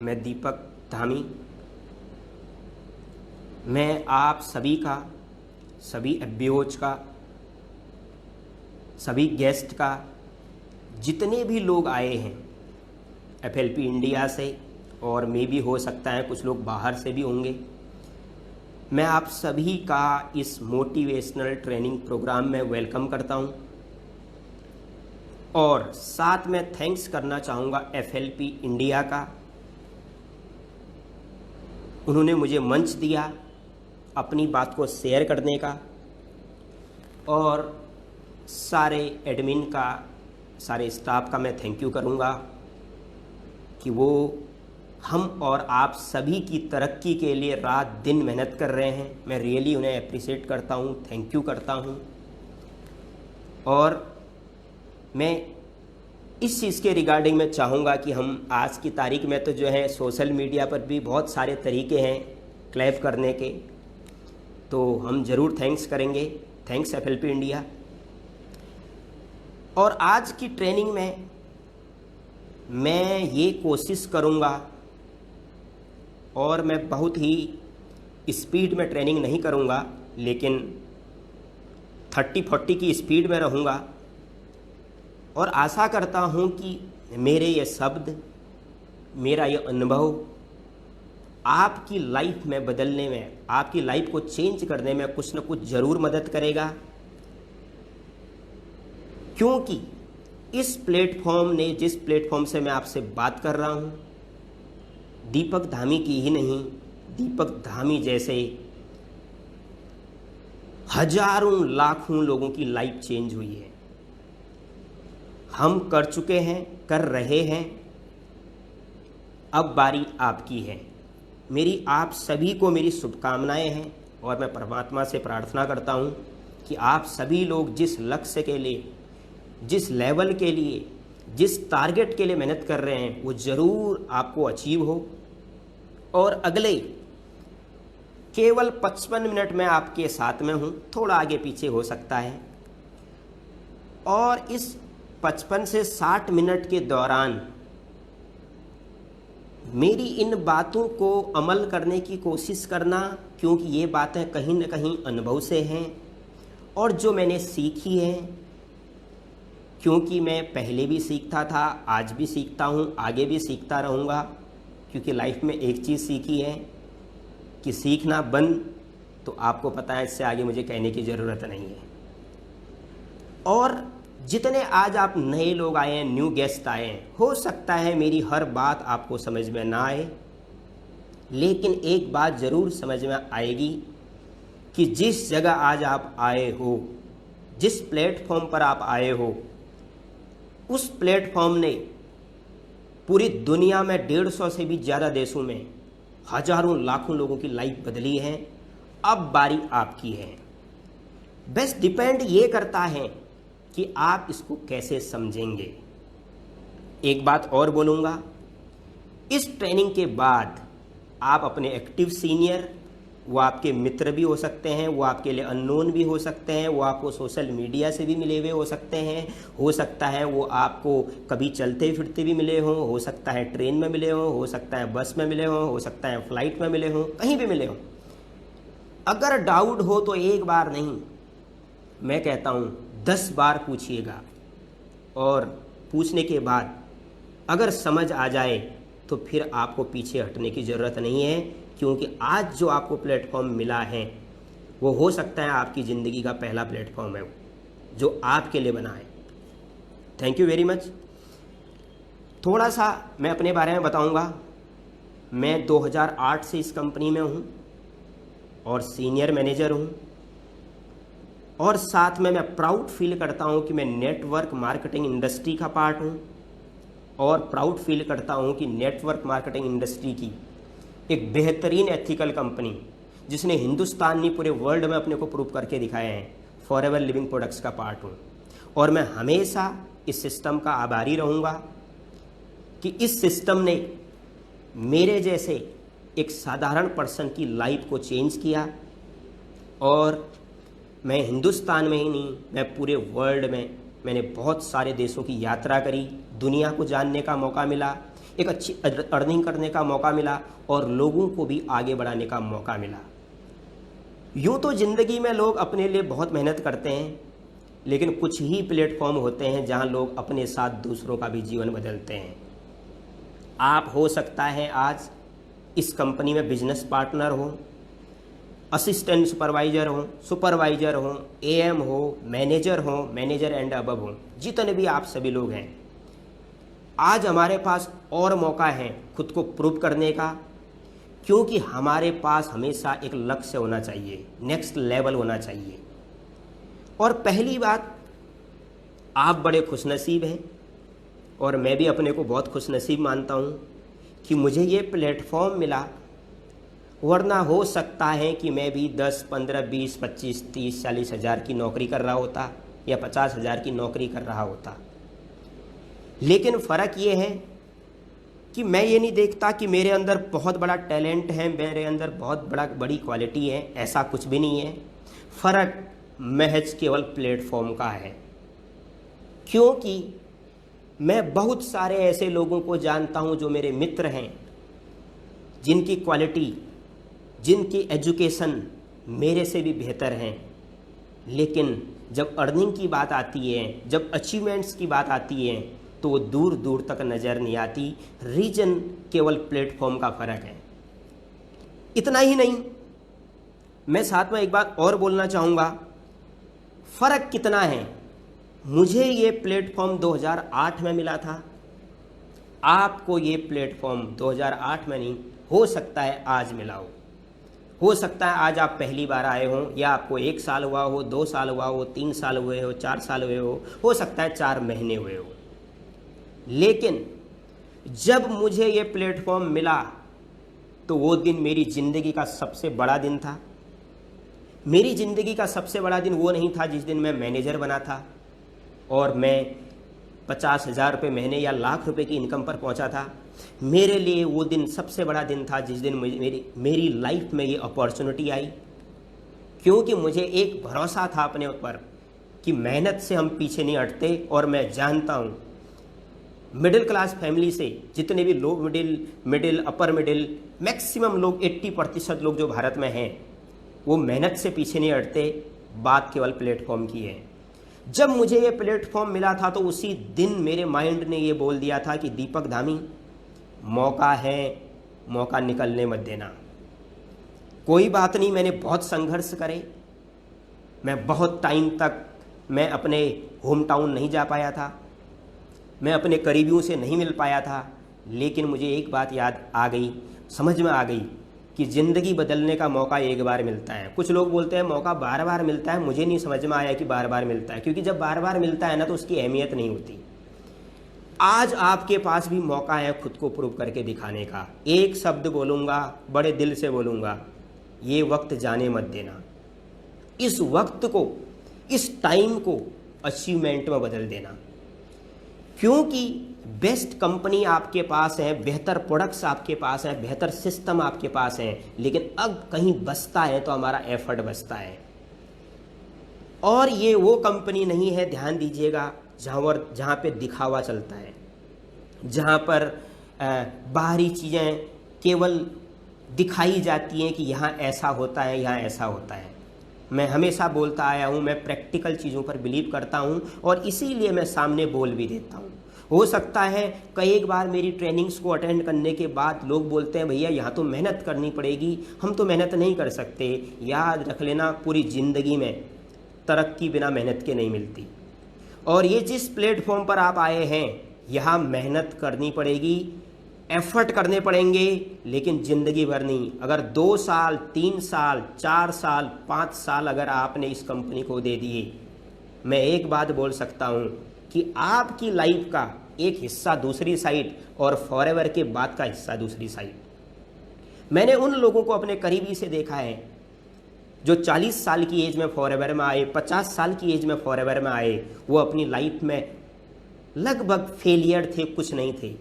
मैं दीपक धामी। मैं आप सभी का, सभी अभ्योज का, सभी गेस्ट का, जितने भी लोग आए हैं एफएलपी इंडिया से, और मे भी हो सकता है कुछ लोग बाहर से भी होंगे, मैं आप सभी का इस मोटिवेशनल ट्रेनिंग प्रोग्राम में वेलकम करता हूं। और साथ में थैंक्स करना चाहूँगा एफएलपी इंडिया का। उन्होंने मुझे मंच दिया अपनी बात को शेयर करने का, और सारे एडमिन का, सारे स्टाफ का मैं थैंक यू करूँगा कि वो हम और आप सभी की तरक्की के लिए रात दिन मेहनत कर रहे हैं। मैं रियली उन्हें अप्रिशिएट करता हूँ, थैंक यू करता हूँ। और मैं इस चीज़ के रिगार्डिंग में चाहूँगा कि हम आज की तारीख में तो जो है सोशल मीडिया पर भी बहुत सारे तरीके हैं क्लैप करने के, तो हम ज़रूर थैंक्स करेंगे। Thanks FLP India. और आज की ट्रेनिंग में मैं ये कोशिश करूँगा, और मैं बहुत ही स्पीड में ट्रेनिंग नहीं करूँगा, लेकिन 30-40 की स्पीड में रहूँगा। और आशा करता हूँ कि मेरे ये शब्द, मेरा ये अनुभव आपकी लाइफ में बदलने में, आपकी लाइफ को चेंज करने में कुछ न कुछ ज़रूर मदद करेगा। क्योंकि इस प्लेटफॉर्म ने, जिस प्लेटफॉर्म से मैं आपसे बात कर रहा हूँ, दीपक धामी की ही नहीं, दीपक धामी जैसे हजारों लाखों लोगों की लाइफ चेंज हुई है। हम कर चुके हैं, कर रहे हैं, अब बारी आपकी है। मेरी आप सभी को मेरी शुभकामनाएं हैं, और मैं परमात्मा से प्रार्थना करता हूं कि आप सभी लोग जिस लक्ष्य के लिए, जिस लेवल के लिए, जिस टारगेट के लिए मेहनत कर रहे हैं, वो ज़रूर आपको अचीव हो। और अगले केवल 55 मिनट में आपके साथ में हूँ, थोड़ा आगे पीछे हो सकता है। और इस 55 से 60 मिनट के दौरान मेरी इन बातों को अमल करने की कोशिश करना, क्योंकि ये बातें कहीं न कहीं अनुभव से हैं, और जो मैंने सीखी है, क्योंकि मैं पहले भी सीखता था, आज भी सीखता हूँ, आगे भी सीखता रहूँगा। क्योंकि लाइफ में एक चीज़ सीखी है कि सीखना बंद, तो आपको पता है, इससे आगे मुझे कहने की ज़रूरत नहीं है। और जितने आज आप नए लोग आए हैं, न्यू गेस्ट आए हैं, हो सकता है मेरी हर बात आपको समझ में ना आए, लेकिन एक बात ज़रूर समझ में आएगी कि जिस जगह आज आप आए हो, जिस प्लेटफॉर्म पर आप आए हो, उस प्लेटफॉर्म ने पूरी दुनिया में 150 से भी ज़्यादा देशों में हजारों लाखों लोगों की लाइफ बदली है। अब बारी आपकी है। बस डिपेंड ये करता है कि आप इसको कैसे समझेंगे। एक बात और बोलूँगा, इस ट्रेनिंग के बाद आप अपने एक्टिव सीनियर, वो आपके मित्र भी हो सकते हैं, वो आपके लिए अननोन भी हो सकते हैं, वो आपको सोशल मीडिया से भी मिले हुए हो सकते हैं, हो सकता है वो आपको कभी चलते फिरते भी मिले हों, हो सकता है ट्रेन में मिले हों, हो सकता है बस में मिले हों, हो सकता है फ्लाइट में मिले हों, कहीं भी मिले हों। अगर डाउट हो तो एक बार नहीं, मैं कहता हूँ 10 बार पूछिएगा, और पूछने के बाद अगर समझ आ जाए तो फिर आपको पीछे हटने की ज़रूरत नहीं है। क्योंकि आज जो आपको प्लेटफॉर्म मिला है, वो हो सकता है आपकी ज़िंदगी का पहला प्लेटफॉर्म है जो आपके लिए बना है। Thank you very much. थोड़ा सा मैं अपने बारे में बताऊंगा। मैं 2008 से इस कंपनी में हूँ और सीनियर मैनेजर हूँ, और साथ में मैं प्राउड फील करता हूँ कि मैं नेटवर्क मार्केटिंग इंडस्ट्री का पार्ट हूँ, और प्राउड फील करता हूँ कि नेटवर्क मार्केटिंग इंडस्ट्री की एक बेहतरीन एथिकल कंपनी, जिसने हिंदुस्तान नहीं पूरे वर्ल्ड में अपने को प्रूव करके दिखाया है, फॉरएवर लिविंग प्रोडक्ट्स का पार्ट हूँ। और मैं हमेशा इस सिस्टम का आभारी रहूँगा कि इस सिस्टम ने मेरे जैसे एक साधारण पर्सन की लाइफ को चेंज किया। और मैं हिंदुस्तान में ही नहीं, मैं पूरे वर्ल्ड में, मैंने बहुत सारे देशों की यात्रा करी, दुनिया को जानने का मौका मिला। एक अच्छी अर्निंग करने का मौका मिला और लोगों को भी आगे बढ़ाने का मौका मिला। यूँ तो ज़िंदगी में लोग अपने लिए बहुत मेहनत करते हैं, लेकिन कुछ ही प्लेटफॉर्म होते हैं जहां लोग अपने साथ दूसरों का भी जीवन बदलते हैं। आप हो सकता है आज इस कंपनी में बिजनेस पार्टनर हो, असिस्टेंट सुपरवाइजर हो, एएम हो, मैनेजर एंड अबव हो, जितने भी आप सभी लोग हैं, आज हमारे पास और मौका है खुद को प्रूव करने का, क्योंकि हमारे पास हमेशा एक लक्ष्य होना चाहिए, नेक्स्ट लेवल होना चाहिए। और पहली बात, आप बड़े खुशनसीब हैं और मैं भी अपने को बहुत खुशनसीब मानता हूँ कि मुझे ये प्लेटफॉर्म मिला, वरना हो सकता है कि मैं भी 10, 15, 20, 25, 30, 40 हज़ार की नौकरी कर रहा होता या 50 हज़ार की नौकरी कर रहा होता। लेकिन फ़र्क ये है कि मैं ये नहीं देखता कि मेरे अंदर बहुत बड़ा टैलेंट है, मेरे अंदर बहुत बड़ी क्वालिटी है, ऐसा कुछ भी नहीं है। फ़र्क महज केवल प्लेटफॉर्म का है, क्योंकि मैं बहुत सारे ऐसे लोगों को जानता हूं जो मेरे मित्र हैं, जिनकी क्वालिटी, जिनकी एजुकेशन मेरे से भी बेहतर हैं, लेकिन जब अर्निंग की बात आती है, जब अचीवमेंट्स की बात आती है, तो वो दूर दूर तक नज़र नहीं आती। रीजन केवल प्लेटफॉर्म का फ़र्क है। इतना ही नहीं, मैं साथ में एक बात और बोलना चाहूँगा। फ़र्क कितना है, मुझे ये प्लेटफॉर्म 2008 में मिला था, आपको ये प्लेटफॉर्म 2008 में नहीं, हो सकता है आज मिला हो सकता है आज आप पहली बार आए हों, या आपको 1 साल हुआ हो, 2 साल हुआ हो, 3 साल हुए हो, 4 साल हुए हो सकता है 4 महीने हुए हो। लेकिन जब मुझे ये प्लेटफॉर्म मिला तो वो दिन मेरी ज़िंदगी का सबसे बड़ा दिन था। मेरी ज़िंदगी का सबसे बड़ा दिन वो नहीं था जिस दिन मैं मैनेजर बना था और मैं 50,000 रुपये महीने या लाख रुपए की इनकम पर पहुंचा था। मेरे लिए वो दिन सबसे बड़ा दिन था जिस दिन मेरी लाइफ में ये अपॉर्चुनिटी आई, क्योंकि मुझे एक भरोसा था अपने ऊपर कि मेहनत से हम पीछे नहीं हटते। और मैं जानता हूँ मिडिल क्लास फैमिली से जितने भी low middle upper middle maximum लोग 80% लोग जो भारत में हैं, वो मेहनत से पीछे नहीं हटते। बात केवल प्लेटफॉर्म की है। जब मुझे ये प्लेटफॉर्म मिला था तो उसी दिन मेरे माइंड ने ये बोल दिया था कि दीपक धामी, मौका है, मौका निकलने मत देना। कोई बात नहीं, मैंने बहुत संघर्ष करे, मैं बहुत टाइम तक मैं अपने होम टाउन नहीं जा पाया था, मैं अपने करीबियों से नहीं मिल पाया था, लेकिन मुझे एक बात याद आ गई, समझ में आ गई कि ज़िंदगी बदलने का मौका एक बार मिलता है। कुछ लोग बोलते हैं मौका बार बार मिलता है, मुझे नहीं समझ में आया कि बार बार मिलता है, क्योंकि जब बार बार मिलता है ना तो उसकी अहमियत नहीं होती। आज आपके पास भी मौका है खुद को प्रूव करके दिखाने का। एक शब्द बोलूँगा, बड़े दिल से बोलूँगा, ये वक्त जाने मत देना। इस वक्त को, इस टाइम को अचीवमेंट में बदल देना, क्योंकि बेस्ट कंपनी आपके पास है, बेहतर प्रोडक्ट्स आपके पास है, बेहतर सिस्टम आपके पास है, लेकिन अब कहीं बचता है तो हमारा एफर्ट बचता है। और ये वो कंपनी नहीं है, ध्यान दीजिएगा, जहाँ पे दिखावा चलता है, जहाँ पर बाहरी चीज़ें केवल दिखाई जाती हैं कि यहाँ ऐसा होता है, यहाँ ऐसा होता है। मैं हमेशा बोलता आया हूँ, मैं प्रैक्टिकल चीज़ों पर बिलीव करता हूँ और इसीलिए मैं सामने बोल भी देता हूँ। हो सकता है कई एक बार मेरी ट्रेनिंग्स को अटेंड करने के बाद लोग बोलते हैं भैया यहाँ तो मेहनत करनी पड़ेगी, हम तो मेहनत नहीं कर सकते। याद रख लेना, पूरी ज़िंदगी में तरक्की बिना मेहनत के नहीं मिलती। और ये जिस प्लेटफॉर्म पर आप आए हैं, यहाँ मेहनत करनी पड़ेगी, एफर्ट करने पड़ेंगे, लेकिन ज़िंदगी भर नहीं। अगर 2 साल, 3 साल, 4 साल, 5 साल अगर आपने इस कंपनी को दे दिए, मैं एक बात बोल सकता हूँ कि आपकी लाइफ का एक हिस्सा दूसरी साइड और फॉरएवर के बाद का हिस्सा दूसरी साइड। मैंने उन लोगों को अपने करीबी से देखा है जो 40 साल की एज में फॉरएवर में आए, 50 साल की एज में फॉरएवर में आए। वो अपनी लाइफ में लगभग फेलियर थे, कुछ नहीं थे,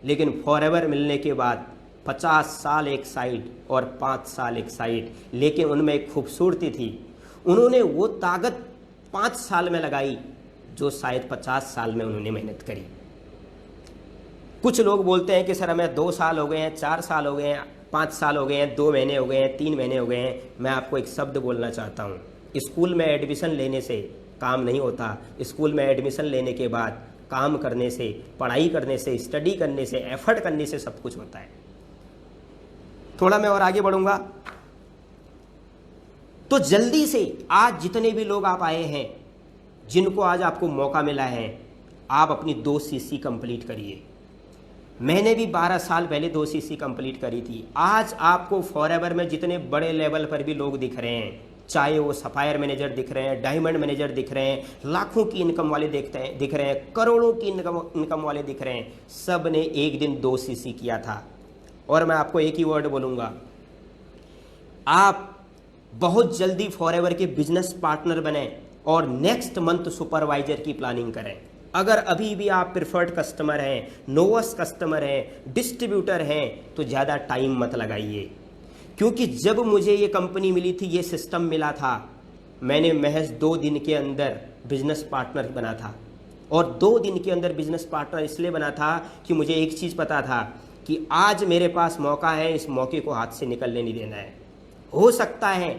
लेकिन फॉरएवर मिलने के बाद 50 साल एक साइड और 5 साल एक साइड। लेकिन उनमें एक खूबसूरती थी, उन्होंने वो ताकत 5 साल में लगाई जो शायद 50 साल में उन्होंने मेहनत करी। कुछ लोग बोलते हैं कि सर हमें 2 साल हो गए हैं, 4 साल हो गए हैं, 5 साल हो गए हैं, 2 महीने हो गए हैं, 3 महीने हो गए हैं। मैं आपको एक शब्द बोलना चाहता हूँ, स्कूल में एडमिशन लेने से काम नहीं होता। स्कूल में एडमिशन लेने के बाद काम करने से, पढ़ाई करने से, स्टडी करने से, एफर्ट करने से सब कुछ होता है। थोड़ा मैं और आगे बढ़ूंगा। तो जल्दी से आज जितने भी लोग आप आए हैं, जिनको आज आपको मौका मिला है, आप अपनी 2 सीसी कंप्लीट करिए। मैंने भी 12 साल पहले 2 सीसी कंप्लीट करी थी। आज आपको फॉरएवर में जितने बड़े लेवल पर भी लोग दिख रहे हैं, चाहे वो सफायर मैनेजर दिख रहे हैं, डायमंड मैनेजर दिख रहे हैं, लाखों की इनकम वाले दिख रहे हैं, करोड़ों की इनकम वाले दिख रहे हैं, सब ने एक दिन 2 सीसी किया था। और मैं आपको एक ही वर्ड बोलूँगा, आप बहुत जल्दी फॉरएवर के बिजनेस पार्टनर बने और नेक्स्ट मंथ सुपरवाइजर की प्लानिंग करें। अगर अभी भी आप प्रिफर्ड कस्टमर हैं, नोवस कस्टमर हैं, डिस्ट्रीब्यूटर हैं, तो ज़्यादा टाइम मत लगाइए। क्योंकि जब मुझे ये कंपनी मिली थी, ये सिस्टम मिला था, मैंने महज 2 दिन के अंदर बिजनेस पार्टनर बना था। और 2 दिन के अंदर बिजनेस पार्टनर इसलिए बना था कि मुझे एक चीज़ पता था कि आज मेरे पास मौका है, इस मौके को हाथ से निकलने नहीं देना है। हो सकता है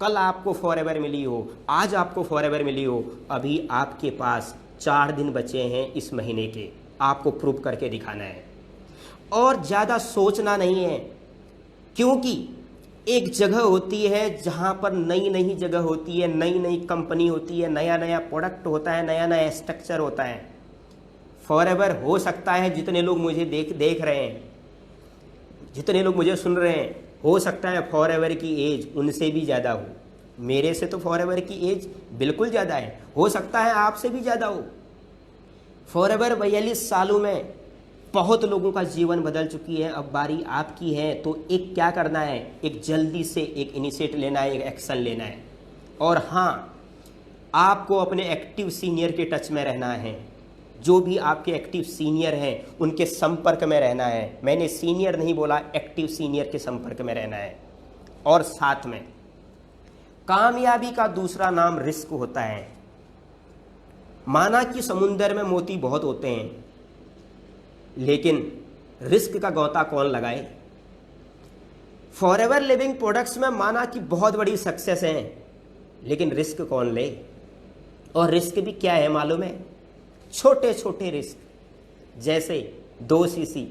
कल आपको फॉरएवर मिली हो, आज आपको फॉरएवर मिली हो, अभी आपके पास 4 दिन बचे हैं इस महीने के, आपको प्रूव करके दिखाना है। और ज़्यादा सोचना नहीं है, क्योंकि एक जगह होती है जहाँ पर नई नई जगह होती है, नई नई कंपनी होती है, नया नया प्रोडक्ट होता है, नया नया स्ट्रक्चर होता है। फॉरएवर हो सकता है जितने लोग मुझे देख रहे हैं, जितने लोग मुझे सुन रहे हैं, हो सकता है फॉरएवर की एज उनसे भी ज़्यादा हो। मेरे से तो फॉरएवर की एज बिल्कुल ज़्यादा है, हो सकता है आपसे भी ज़्यादा हो। फॉरएवर 42 सालों में बहुत लोगों का जीवन बदल चुकी है। अब बारी आपकी है, तो एक क्या करना है, एक जल्दी से एक इनिशिएटिव लेना है, एक एक्शन लेना है। और हाँ, आपको अपने एक्टिव सीनियर के टच में रहना है। जो भी आपके एक्टिव सीनियर हैं उनके संपर्क में रहना है। मैंने सीनियर नहीं बोला, एक्टिव सीनियर के संपर्क में रहना है। और साथ में कामयाबी का दूसरा नाम रिस्क होता है। माना कि समुंदर में मोती बहुत होते हैं, लेकिन रिस्क का गोता कौन लगाए। फॉरएवर लिविंग प्रोडक्ट्स में माना कि बहुत बड़ी सक्सेस है, लेकिन रिस्क कौन ले। और रिस्क भी क्या है मालूम है, छोटे छोटे रिस्क, जैसे 2 सीसी।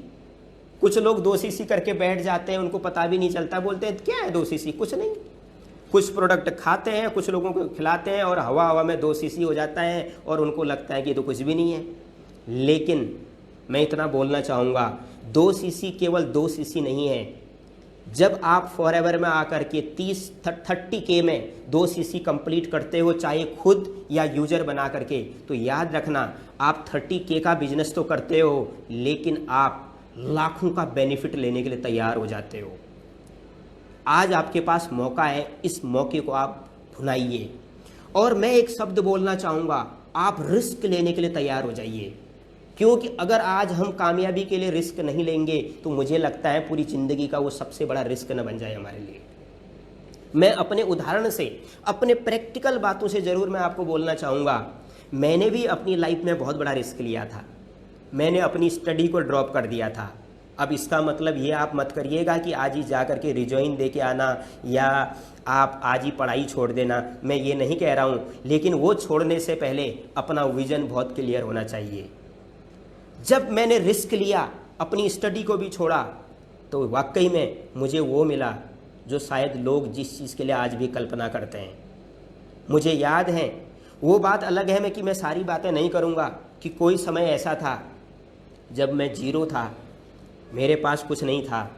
कुछ लोग 2 सीसी करके बैठ जाते हैं, उनको पता भी नहीं चलता, बोलते हैं क्या है 2 सीसी, कुछ नहीं। कुछ प्रोडक्ट खाते हैं, कुछ लोगों को खिलाते हैं और हवा हवा में 2 सीसी हो जाता है और उनको लगता है कि ये तो कुछ भी नहीं है। लेकिन मैं इतना बोलना चाहूँगा, 2 सीसी केवल 2 सीसी नहीं है। जब आप फॉरएवर में आकर के 30K में 2 सीसी कंप्लीट करते हो, चाहे खुद या यूजर बना करके, तो याद रखना आप 30K का बिजनेस तो करते हो, लेकिन आप लाखों का बेनिफिट लेने के लिए तैयार हो जाते हो। आज आपके पास मौका है, इस मौके को आप भुनाइए। और मैं एक शब्द बोलना चाहूँगा, आप रिस्क लेने के लिए तैयार हो जाइए। क्योंकि अगर आज हम कामयाबी के लिए रिस्क नहीं लेंगे, तो मुझे लगता है पूरी ज़िंदगी का वो सबसे बड़ा रिस्क न बन जाए हमारे लिए। मैं अपने उदाहरण से, अपने प्रैक्टिकल बातों से ज़रूर मैं आपको बोलना चाहूँगा। मैंने भी अपनी लाइफ में बहुत बड़ा रिस्क लिया था। मैंने अपनी स्टडी को ड्रॉप कर दिया था। अब इसका मतलब ये आप मत करिएगा कि आज ही जा कर के रिजॉइन दे के आना या आप आज ही पढ़ाई छोड़ देना, मैं ये नहीं कह रहा हूँ। लेकिन वो छोड़ने से पहले अपना विज़न बहुत क्लियर होना चाहिए। जब मैंने रिस्क लिया, अपनी स्टडी को भी छोड़ा, तो वाकई में मुझे वो मिला जो शायद लोग जिस चीज़ के लिए आज भी कल्पना करते हैं। मुझे याद है, वो बात अलग है कि मैं सारी बातें नहीं करूँगा, कि कोई समय ऐसा था जब मैं जीरो था, मेरे पास कुछ नहीं था।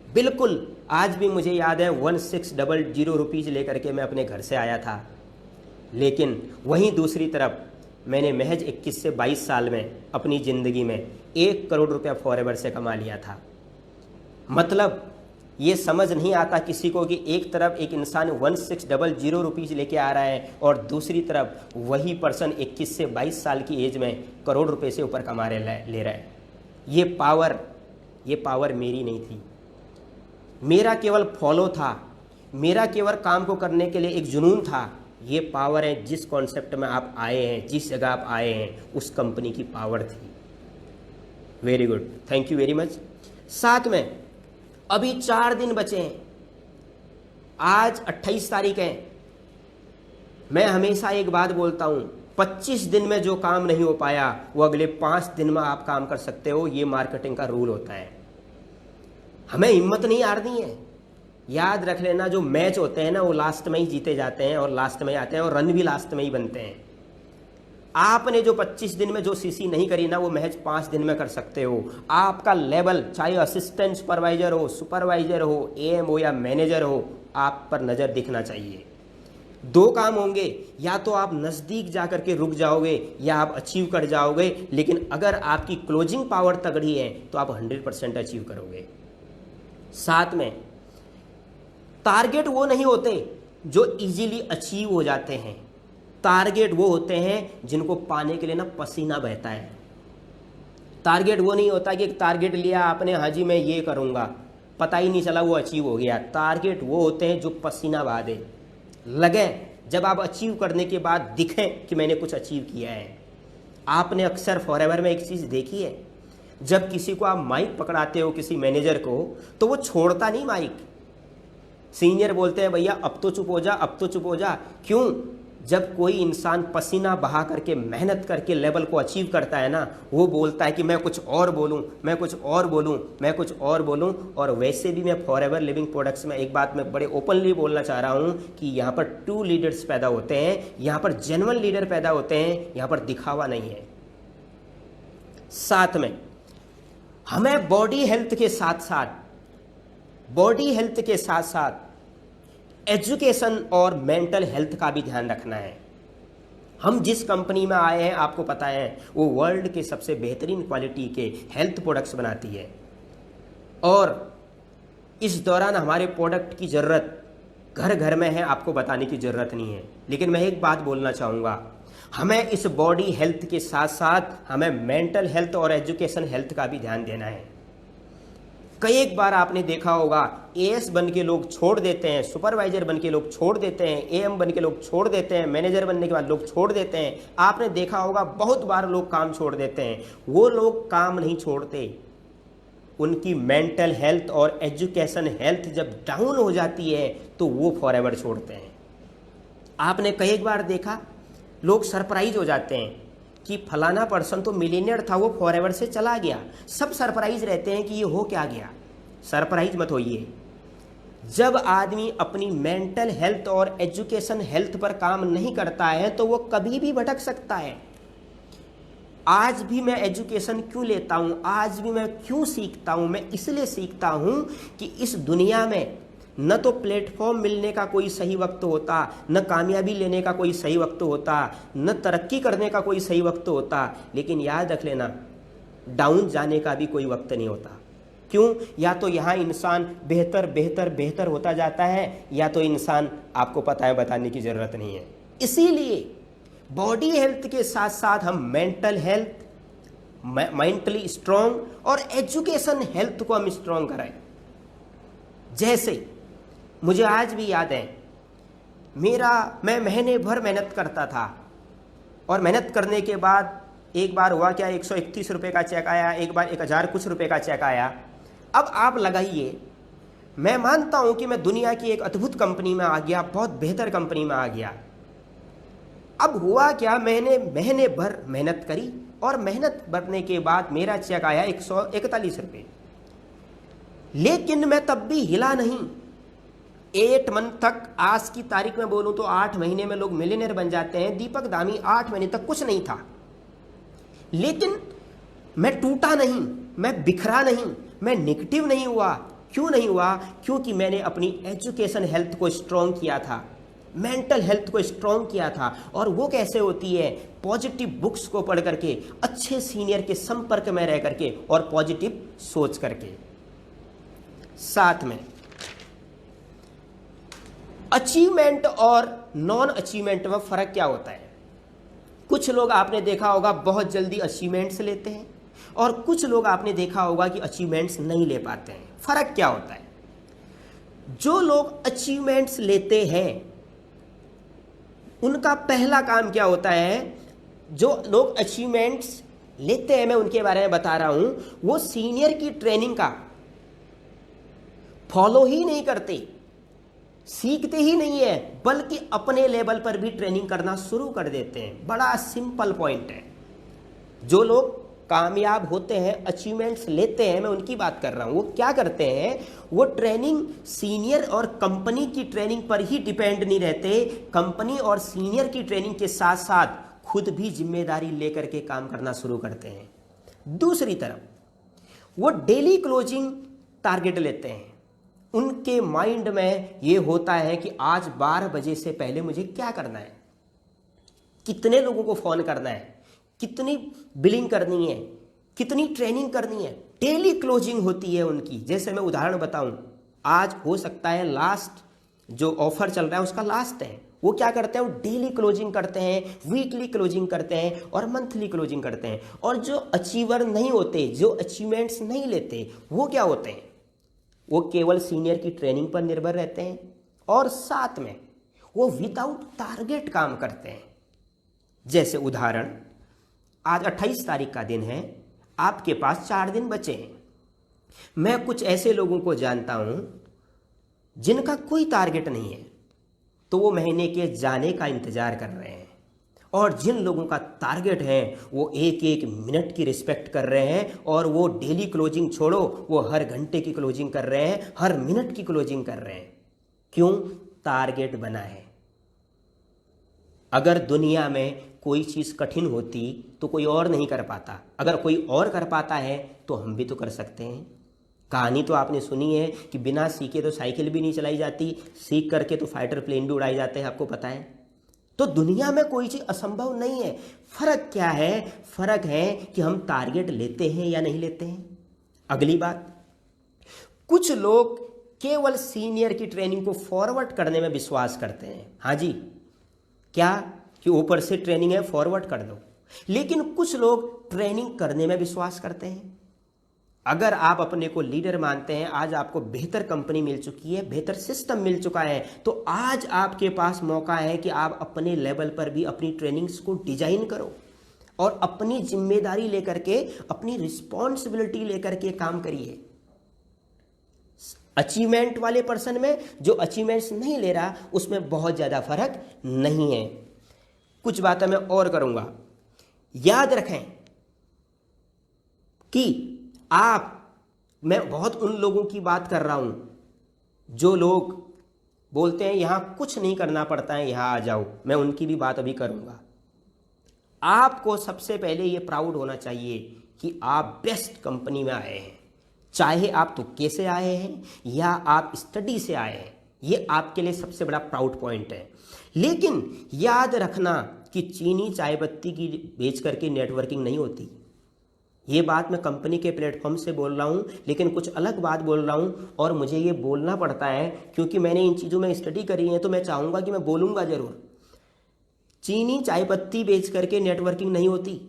बिल्कुल आज भी मुझे याद है 1600 रुपीज़ लेकर के मैं अपने घर से आया था। लेकिन वहीं दूसरी तरफ मैंने महज 21 से 22 साल में अपनी ज़िंदगी में 1 करोड़ रुपया फॉरएवर से कमा लिया था। मतलब ये समझ नहीं आता किसी को कि एक तरफ एक इंसान 1600 रुपीज़ लेके आ रहा है और दूसरी तरफ वही पर्सन 21 से 22 साल की एज में करोड़ रुपए से ऊपर कमा ले रहा है। ये पावर मेरी नहीं थी, मेरा केवल फॉलो था, मेरा केवल काम को करने के लिए एक जुनून था। ये पावर है जिस कॉन्सेप्ट में आप आए हैं, जिस जगह आप आए हैं, उस कंपनी की पावर थी। Very good, thank you very much. साथ में अभी 4 दिन बचे हैं, आज 28 तारीख है। मैं हमेशा एक बात बोलता हूं, 25 दिन में जो काम नहीं हो पाया वो अगले 5 दिन में आप काम कर सकते हो। ये मार्केटिंग का रूल होता है। हमें हिम्मत नहीं हारनी है। याद रख लेना, जो मैच होते हैं ना वो लास्ट में ही जीते जाते हैं और लास्ट में ही आते हैं और रन भी लास्ट में ही बनते हैं। आपने जो 25 दिन में जो सीसी नहीं करी ना वो मैच 5 दिन में कर सकते हो। आपका लेवल चाहे असिस्टेंट सुपरवाइजर हो, सुपरवाइजर हो, एएम हो या मैनेजर हो, आप पर नज़र दिखना चाहिए। 2 काम होंगे, या तो आप नज़दीक जाकर के रुक जाओगे या आप अचीव कर जाओगे। लेकिन अगर आपकी क्लोजिंग पावर तगड़ी है तो आप 100% अचीव करोगे। साथ में टारगेट वो नहीं होते जो इजीली अचीव हो जाते हैं। टारगेट वो होते हैं जिनको पाने के लिए ना पसीना बहता है। टारगेट वो नहीं होता कि एक टारगेट लिया आपने, हाँ जी मैं ये करूँगा, पता ही नहीं चला वो अचीव हो गया। टारगेट वो होते हैं जो पसीना बहा दे, लगे, जब आप अचीव करने के बाद दिखें कि मैंने कुछ अचीव किया है। आपने अक्सर फॉरएवर में एक चीज़ देखी है, जब किसी को आप माइक पकड़ाते हो, किसी मैनेजर को, तो वो छोड़ता नहीं माइक। सीनियर बोलते हैं भैया अब तो चुप हो जा, अब तो चुप हो जा। क्यों? जब कोई इंसान पसीना बहा करके मेहनत करके लेवल को अचीव करता है ना, वो बोलता है कि मैं कुछ और बोलूं, मैं कुछ और बोलूं, मैं कुछ और बोलूं। और वैसे भी मैं फॉरएवर लिविंग प्रोडक्ट्स में एक बात मैं बड़े ओपनली बोलना चाह रहा हूं कि यहाँ पर ट्रू लीडर्स पैदा होते हैं, यहाँ पर जेन्युइन लीडर पैदा होते हैं, यहाँ पर दिखावा नहीं है। साथ में हमें बॉडी हेल्थ के साथ एजुकेशन और मेंटल हेल्थ का भी ध्यान रखना है। हम जिस कंपनी में आए हैं आपको पता है वो वर्ल्ड के सबसे बेहतरीन क्वालिटी के हेल्थ प्रोडक्ट्स बनाती है और इस दौरान हमारे प्रोडक्ट की ज़रूरत घर घर में है, आपको बताने की ज़रूरत नहीं है। लेकिन मैं एक बात बोलना चाहूँगा, हमें इस बॉडी हेल्थ के साथ साथ हमें मेंटल हेल्थ और एजुकेशन हेल्थ का भी ध्यान देना है। कई एक बार आपने देखा होगा एएस बन के लोग छोड़ देते हैं, सुपरवाइजर बन के लोग छोड़ देते हैं, एएम बन के लोग छोड़ देते हैं, मैनेजर बनने के बाद लोग छोड़ देते हैं। आपने देखा होगा बहुत बार लोग काम छोड़ देते हैं। वो लोग काम नहीं छोड़ते, उनकी मेंटल हेल्थ और एजुकेशन हेल्थ जब डाउन हो जाती है तो वो फॉरएवर छोड़ते हैं। आपने कई एक बार देखा लोग सरप्राइज हो जाते हैं कि फलाना पर्सन तो मिलीनियर था, वो फॉरएवर से चला गया। सब सरप्राइज रहते हैं कि ये हो क्या गया। सरप्राइज मत होइए। जब आदमी अपनी मेंटल हेल्थ और एजुकेशन हेल्थ पर काम नहीं करता है तो वो कभी भी भटक सकता है। आज भी मैं एजुकेशन क्यों लेता हूँ, आज भी मैं क्यों सीखता हूँ? मैं इसलिए सीखता हूँ कि इस दुनिया में न तो प्लेटफॉर्म मिलने का कोई सही वक्त होता, न कामयाबी लेने का कोई सही वक्त होता, न तरक्की करने का कोई सही वक्त होता, लेकिन याद रख लेना डाउन जाने का भी कोई वक्त नहीं होता। क्यों? या तो यहाँ इंसान बेहतर बेहतर बेहतर होता जाता है, या तो इंसान, आपको पता है बताने की ज़रूरत नहीं है। इसीलिए बॉडी हेल्थ के साथ साथ हम मेंटल हेल्थ, मेंटली स्ट्रॉन्ग और एजुकेशन हेल्थ को हम स्ट्रॉन्ग कराएं। जैसे मुझे आज भी याद है, मैं महीने भर मेहनत करता था और मेहनत करने के बाद एक बार हुआ क्या, 131 रुपये का चेक आया, एक बार 1000 कुछ रुपये का चेक आया। अब आप लगाइए, मैं मानता हूं कि मैं दुनिया की एक अद्भुत कंपनी में आ गया, बहुत बेहतर कंपनी में आ गया। अब हुआ क्या, मैंने महीने भर मेहनत करी और मेहनत भरने के बाद मेरा चेक आया 141 रुपये। लेकिन मैं तब भी हिला नहीं। 8 मंथ तक, आज की तारीख में बोलूं तो 8 महीने में लोग मिलियनेयर बन जाते हैं। दीपक दामी 8 महीने तक कुछ नहीं था, लेकिन मैं टूटा नहीं, मैं बिखरा नहीं, मैं नेगेटिव नहीं हुआ। क्यों नहीं हुआ? क्योंकि मैंने अपनी एजुकेशन हेल्थ को स्ट्रॉन्ग किया था, मेंटल हेल्थ को स्ट्रॉन्ग किया था। और वो कैसे होती है? पॉजिटिव बुक्स को पढ़ करके, अच्छे सीनियर के संपर्क में रह करके और पॉजिटिव सोच करके। साथ में अचीवमेंट और नॉन अचीवमेंट में फर्क क्या होता है? कुछ लोग आपने देखा होगा बहुत जल्दी अचीवमेंट्स लेते हैं और कुछ लोग आपने देखा होगा कि अचीवमेंट्स नहीं ले पाते हैं। फर्क क्या होता है? जो लोग अचीवमेंट्स लेते हैं उनका पहला काम क्या होता है? जो लोग अचीवमेंट्स लेते हैं, मैं उनके बारे में बता रहा हूं, वो सीनियर की ट्रेनिंग का फॉलो ही नहीं करते, सीखते ही नहीं है, बल्कि अपने लेवल पर भी ट्रेनिंग करना शुरू कर देते हैं। बड़ा सिंपल पॉइंट है। जो लोग कामयाब होते हैं, अचीवमेंट्स लेते हैं, मैं उनकी बात कर रहा हूं, वो क्या करते हैं, वो ट्रेनिंग सीनियर और कंपनी की ट्रेनिंग पर ही डिपेंड नहीं रहते, कंपनी और सीनियर की ट्रेनिंग के साथ साथ खुद भी जिम्मेदारी लेकर के काम करना शुरू करते हैं। दूसरी तरफ वो डेली क्लोजिंग टारगेट लेते हैं। उनके माइंड में ये होता है कि आज 12 बजे से पहले मुझे क्या करना है, कितने लोगों को फोन करना है, कितनी बिलिंग करनी है, कितनी ट्रेनिंग करनी है, डेली क्लोजिंग होती है उनकी। जैसे मैं उदाहरण बताऊं, आज हो सकता है लास्ट जो ऑफर चल रहा है उसका लास्ट है, वो क्या करते हैं, वो डेली क्लोजिंग करते हैं, वीकली क्लोजिंग करते हैं और मंथली क्लोजिंग करते हैं। और जो अचीवर नहीं होते, जो अचीवमेंट्स नहीं लेते, वो क्या होते हैं, वो केवल सीनियर की ट्रेनिंग पर निर्भर रहते हैं और साथ में वो विदाउट टारगेट काम करते हैं। जैसे उदाहरण, आज 28 तारीख का दिन है, आपके पास 4 दिन बचे हैं। मैं कुछ ऐसे लोगों को जानता हूं जिनका कोई टारगेट नहीं है, तो वो महीने के जाने का इंतजार कर रहे हैं। और जिन लोगों का टारगेट है वो एक एक मिनट की रिस्पेक्ट कर रहे हैं, और वो डेली क्लोजिंग छोड़ो, वो हर घंटे की क्लोजिंग कर रहे हैं, हर मिनट की क्लोजिंग कर रहे हैं। क्यों? टारगेट बना है। अगर दुनिया में कोई चीज़ कठिन होती तो कोई और नहीं कर पाता, अगर कोई और कर पाता है तो हम भी तो कर सकते हैं। कहानी तो आपने सुनी है कि बिना सीखे तो साइकिल भी नहीं चलाई जाती, सीख करके तो फाइटर प्लेन भी उड़ाए जाते हैं, आपको पता है। तो दुनिया में कोई चीज़ असंभव नहीं है। फर्क क्या है? फर्क है कि हम टारगेट लेते हैं या नहीं लेते हैं। अगली बात, कुछ लोग केवल सीनियर की ट्रेनिंग को फॉरवर्ड करने में विश्वास करते हैं। हाँ जी, क्या कि ऊपर से ट्रेनिंग है, फॉरवर्ड कर दो। लेकिन कुछ लोग ट्रेनिंग करने में विश्वास करते हैं। अगर आप अपने को लीडर मानते हैं, आज आपको बेहतर कंपनी मिल चुकी है, बेहतर सिस्टम मिल चुका है, तो आज आपके पास मौका है कि आप अपने लेवल पर भी अपनी ट्रेनिंग्स को डिजाइन करो और अपनी जिम्मेदारी लेकर के, अपनी रिस्पॉन्सिबिलिटी लेकर के काम करिए। अचीवमेंट वाले पर्सन में, जो अचीवमेंट्स नहीं ले रहा, उसमें बहुत ज़्यादा फर्क नहीं है। कुछ बातें मैं और करूंगा। याद रखें कि मैं बहुत उन लोगों की बात कर रहा हूं जो लोग बोलते हैं यहां कुछ नहीं करना पड़ता है, यहां आ जाओ। मैं उनकी भी बात अभी करूंगा। आपको सबसे पहले ये प्राउड होना चाहिए कि आप बेस्ट कंपनी में आए हैं, चाहे आप तुक्के से आए हैं या आप स्टडी से आए हैं। ये आपके लिए सबसे बड़ा प्राउड पॉइंट है। लेकिन याद रखना कि चीनी चाय पत्ती की बेच करके नेटवर्किंग नहीं होती। ये बात मैं कंपनी के प्लेटफॉर्म से बोल रहा हूँ, लेकिन कुछ अलग बात बोल रहा हूँ और मुझे ये बोलना पड़ता है क्योंकि मैंने इन चीज़ों में स्टडी करी है, तो मैं चाहूँगा कि मैं बोलूँगा ज़रूर। चीनी चाय पत्ती बेच करके नेटवर्किंग नहीं होती।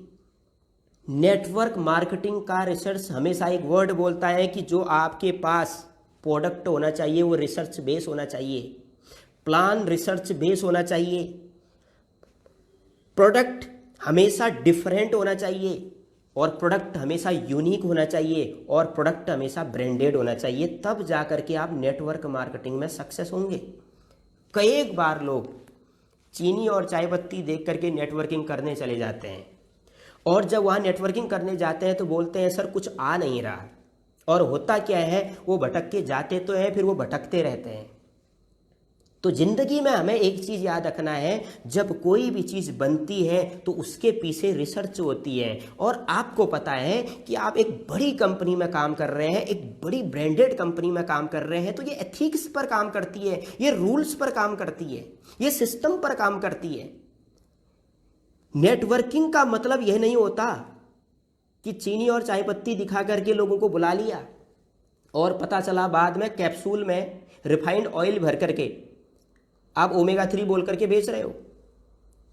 नेटवर्क मार्केटिंग का रिसर्च हमेशा एक वर्ड बोलता है कि जो आपके पास प्रोडक्ट होना चाहिए वो रिसर्च बेस होना चाहिए, प्लान रिसर्च बेस होना चाहिए, प्रोडक्ट हमेशा डिफरेंट होना चाहिए और प्रोडक्ट हमेशा यूनिक होना चाहिए और प्रोडक्ट हमेशा ब्रांडेड होना चाहिए। तब जा करके आप नेटवर्क मार्केटिंग में सक्सेस होंगे। कई बार लोग चीनी और चाय पत्ती देख करके नेटवर्किंग करने चले जाते हैं और जब वहाँ नेटवर्किंग करने जाते हैं तो बोलते हैं सर कुछ आ नहीं रहा, और होता क्या है, वो भटक के जाते तो हैं, फिर वो भटकते रहते हैं। तो जिंदगी में हमें एक चीज़ याद रखना है, जब कोई भी चीज़ बनती है तो उसके पीछे रिसर्च होती है। और आपको पता है कि आप एक बड़ी कंपनी में काम कर रहे हैं, एक बड़ी ब्रांडेड कंपनी में काम कर रहे हैं, तो ये एथिक्स पर काम करती है, ये रूल्स पर काम करती है, ये सिस्टम पर काम करती है। नेटवर्किंग का मतलब यह नहीं होता कि चीनी और चाय पत्ती दिखा करके लोगों को बुला लिया और पता चला बाद में कैप्सूल में रिफाइंड ऑयल भर करके आप ओमेगा 3 बोल करके बेच रहे हो।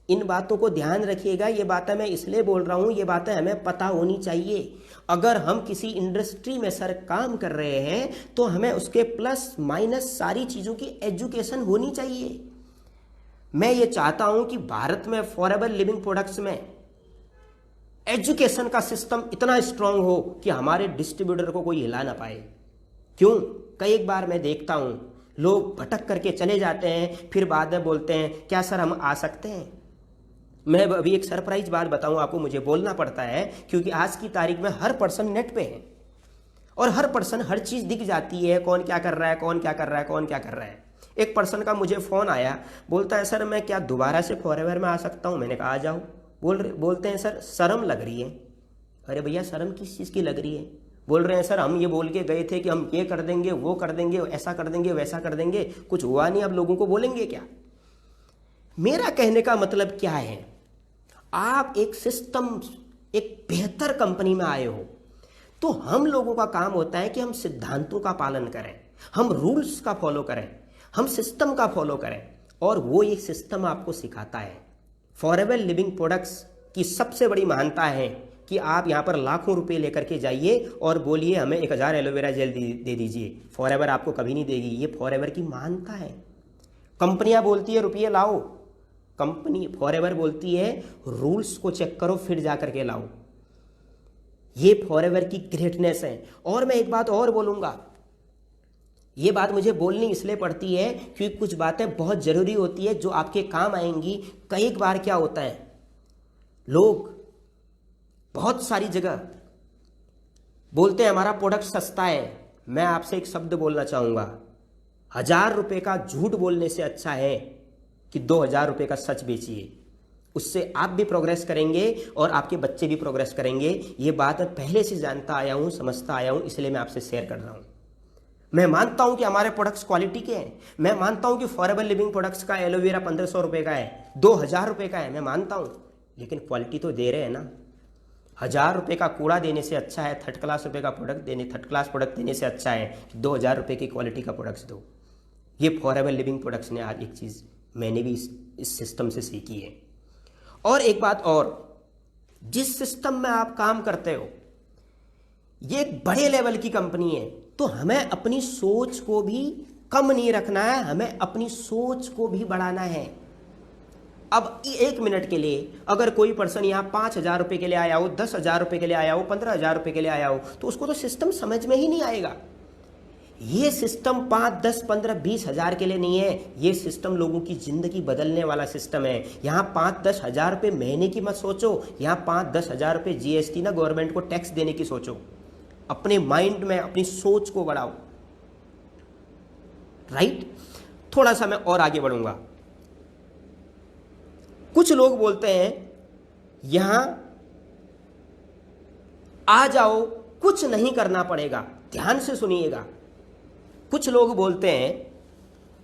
इन बातों को ध्यान रखिएगा। ये बातें मैं इसलिए बोल रहा हूँ, ये बातें हमें पता होनी चाहिए। अगर हम किसी इंडस्ट्री में सर काम कर रहे हैं तो हमें उसके प्लस माइनस सारी चीज़ों की एजुकेशन होनी चाहिए। मैं ये चाहता हूँ कि भारत में फॉरएवर लिविंग प्रोडक्ट्स में एजुकेशन का सिस्टम इतना स्ट्रांग हो कि हमारे डिस्ट्रीब्यूटर को कोई हिला ना पाए। क्यों? कई बार मैं देखता हूं लोग भटक करके चले जाते हैं, फिर बाद में बोलते हैं क्या सर हम आ सकते हैं। मैं अभी एक सरप्राइज बात बताऊं आपको, मुझे बोलना पड़ता है क्योंकि आज की तारीख में हर पर्सन नेट पे है और हर पर्सन हर चीज़ दिख जाती है, कौन क्या कर रहा है, कौन क्या कर रहा है, कौन क्या कर रहा है। एक पर्सन का मुझे फ़ोन आया, बोलता है सर मैं क्या दोबारा से फॉरएवर में आ सकता हूँ। मैंने कहा आ जाओ। बोलते हैं सर शर्म लग रही है। अरे भैया शर्म किस चीज़ की लग रही है? बोल रहे हैं सर हम ये बोल के गए थे कि हम ये कर देंगे, वो कर देंगे, ऐसा कर देंगे, वैसा कर देंगे, कुछ हुआ नहीं, अब लोगों को बोलेंगे क्या? मेरा कहने का मतलब क्या है, आप एक सिस्टम, एक बेहतर कंपनी में आए हो तो हम लोगों का काम होता है कि हम सिद्धांतों का पालन करें, हम रूल्स का फॉलो करें, हम सिस्टम का फॉलो करें, और वो एक सिस्टम आपको सिखाता है। फॉरएवर लिविंग प्रोडक्ट्स की सबसे बड़ी महानता है कि आप यहाँ पर लाखों रुपए लेकर के जाइए और बोलिए हमें 1000 एलोवेरा जेल दे दीजिए, फॉरएवर आपको कभी नहीं देगी। ये फॉरएवर की महानता है। कंपनियां बोलती है रुपये लाओ, कंपनी फॉरएवर बोलती है रूल्स को चेक करो फिर जा करके लाओ। ये फॉरएवर की ग्रेटनेस है। और मैं एक बात और बोलूंगा, ये बात मुझे बोलनी इसलिए पड़ती है क्योंकि कुछ बातें बहुत ज़रूरी होती है जो आपके काम आएंगी। कई बार क्या होता है, लोग बहुत सारी जगह बोलते हैं हमारा प्रोडक्ट सस्ता है। मैं आपसे एक शब्द बोलना चाहूँगा, 1000 रुपये का झूठ बोलने से अच्छा है कि 2000 रुपये का सच बेचिए। उससे आप भी प्रोग्रेस करेंगे और आपके बच्चे भी प्रोग्रेस करेंगे। ये बात मैं पहले से जानता आया हूँ, समझता आया हूँ, इसलिए मैं आपसे शेयर कर रहा हूँ। मैं मानता हूं कि हमारे प्रोडक्ट्स क्वालिटी के हैं। मैं मानता हूं कि फॉरएवर लिविंग प्रोडक्ट्स का एलोवेरा 1500 रुपये का है, 2000 रुपये का है, मैं मानता हूं, लेकिन क्वालिटी तो दे रहे हैं ना। 1000 रुपये का कूड़ा देने से अच्छा है थर्ड क्लास प्रोडक्ट देने से अच्छा है कि 2000 रुपये की क्वालिटी का प्रोडक्ट्स दो। ये फॉरएवर लिविंग प्रोडक्ट्स ने आज एक चीज़ मैंने भी इस सिस्टम से सीखी है। और एक बात और, जिस सिस्टम में आप काम करते हो ये एक बड़े लेवल की कंपनी है, तो हमें अपनी सोच को भी कम नहीं रखना है, हमें अपनी सोच को भी बढ़ाना है। अब 1 मिनट के लिए अगर कोई पर्सन यहाँ 5000 रुपये के लिए आया हो, 10,000 रुपये के लिए आया हो, 15,000 रुपये के लिए आया हो, तो उसको तो सिस्टम समझ में ही नहीं आएगा। ये सिस्टम 5, 10, 15, 20 हज़ार के लिए नहीं है। ये सिस्टम लोगों की ज़िंदगी बदलने वाला सिस्टम है। यहाँ 5, 10 हज़ार रुपये महीने की मत सोचो, यहाँ 5, 10 हज़ार रुपये GST ना गवर्नमेंट को टैक्स देने की सोचो। अपने माइंड में अपनी सोच को बढ़ाओ, राइट। थोड़ा सा मैं और आगे बढ़ूंगा। कुछ लोग बोलते हैं यहां आ जाओ, कुछ नहीं करना पड़ेगा। ध्यान से सुनिएगा। कुछ लोग बोलते हैं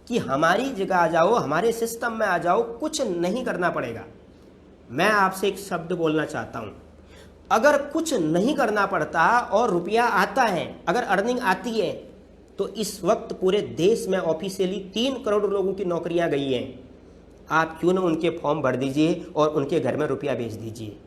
कि हमारी जगह आ जाओ, हमारे सिस्टम में आ जाओ, कुछ नहीं करना पड़ेगा। मैं आपसे एक शब्द बोलना चाहता हूं, अगर कुछ नहीं करना पड़ता और रुपया आता है, अगर अर्निंग आती है, तो इस वक्त पूरे देश में ऑफिशियली 3 करोड़ लोगों की नौकरियां गई हैं। आप क्यों ना उनके फॉर्म भर दीजिए और उनके घर में रुपया भेज दीजिए।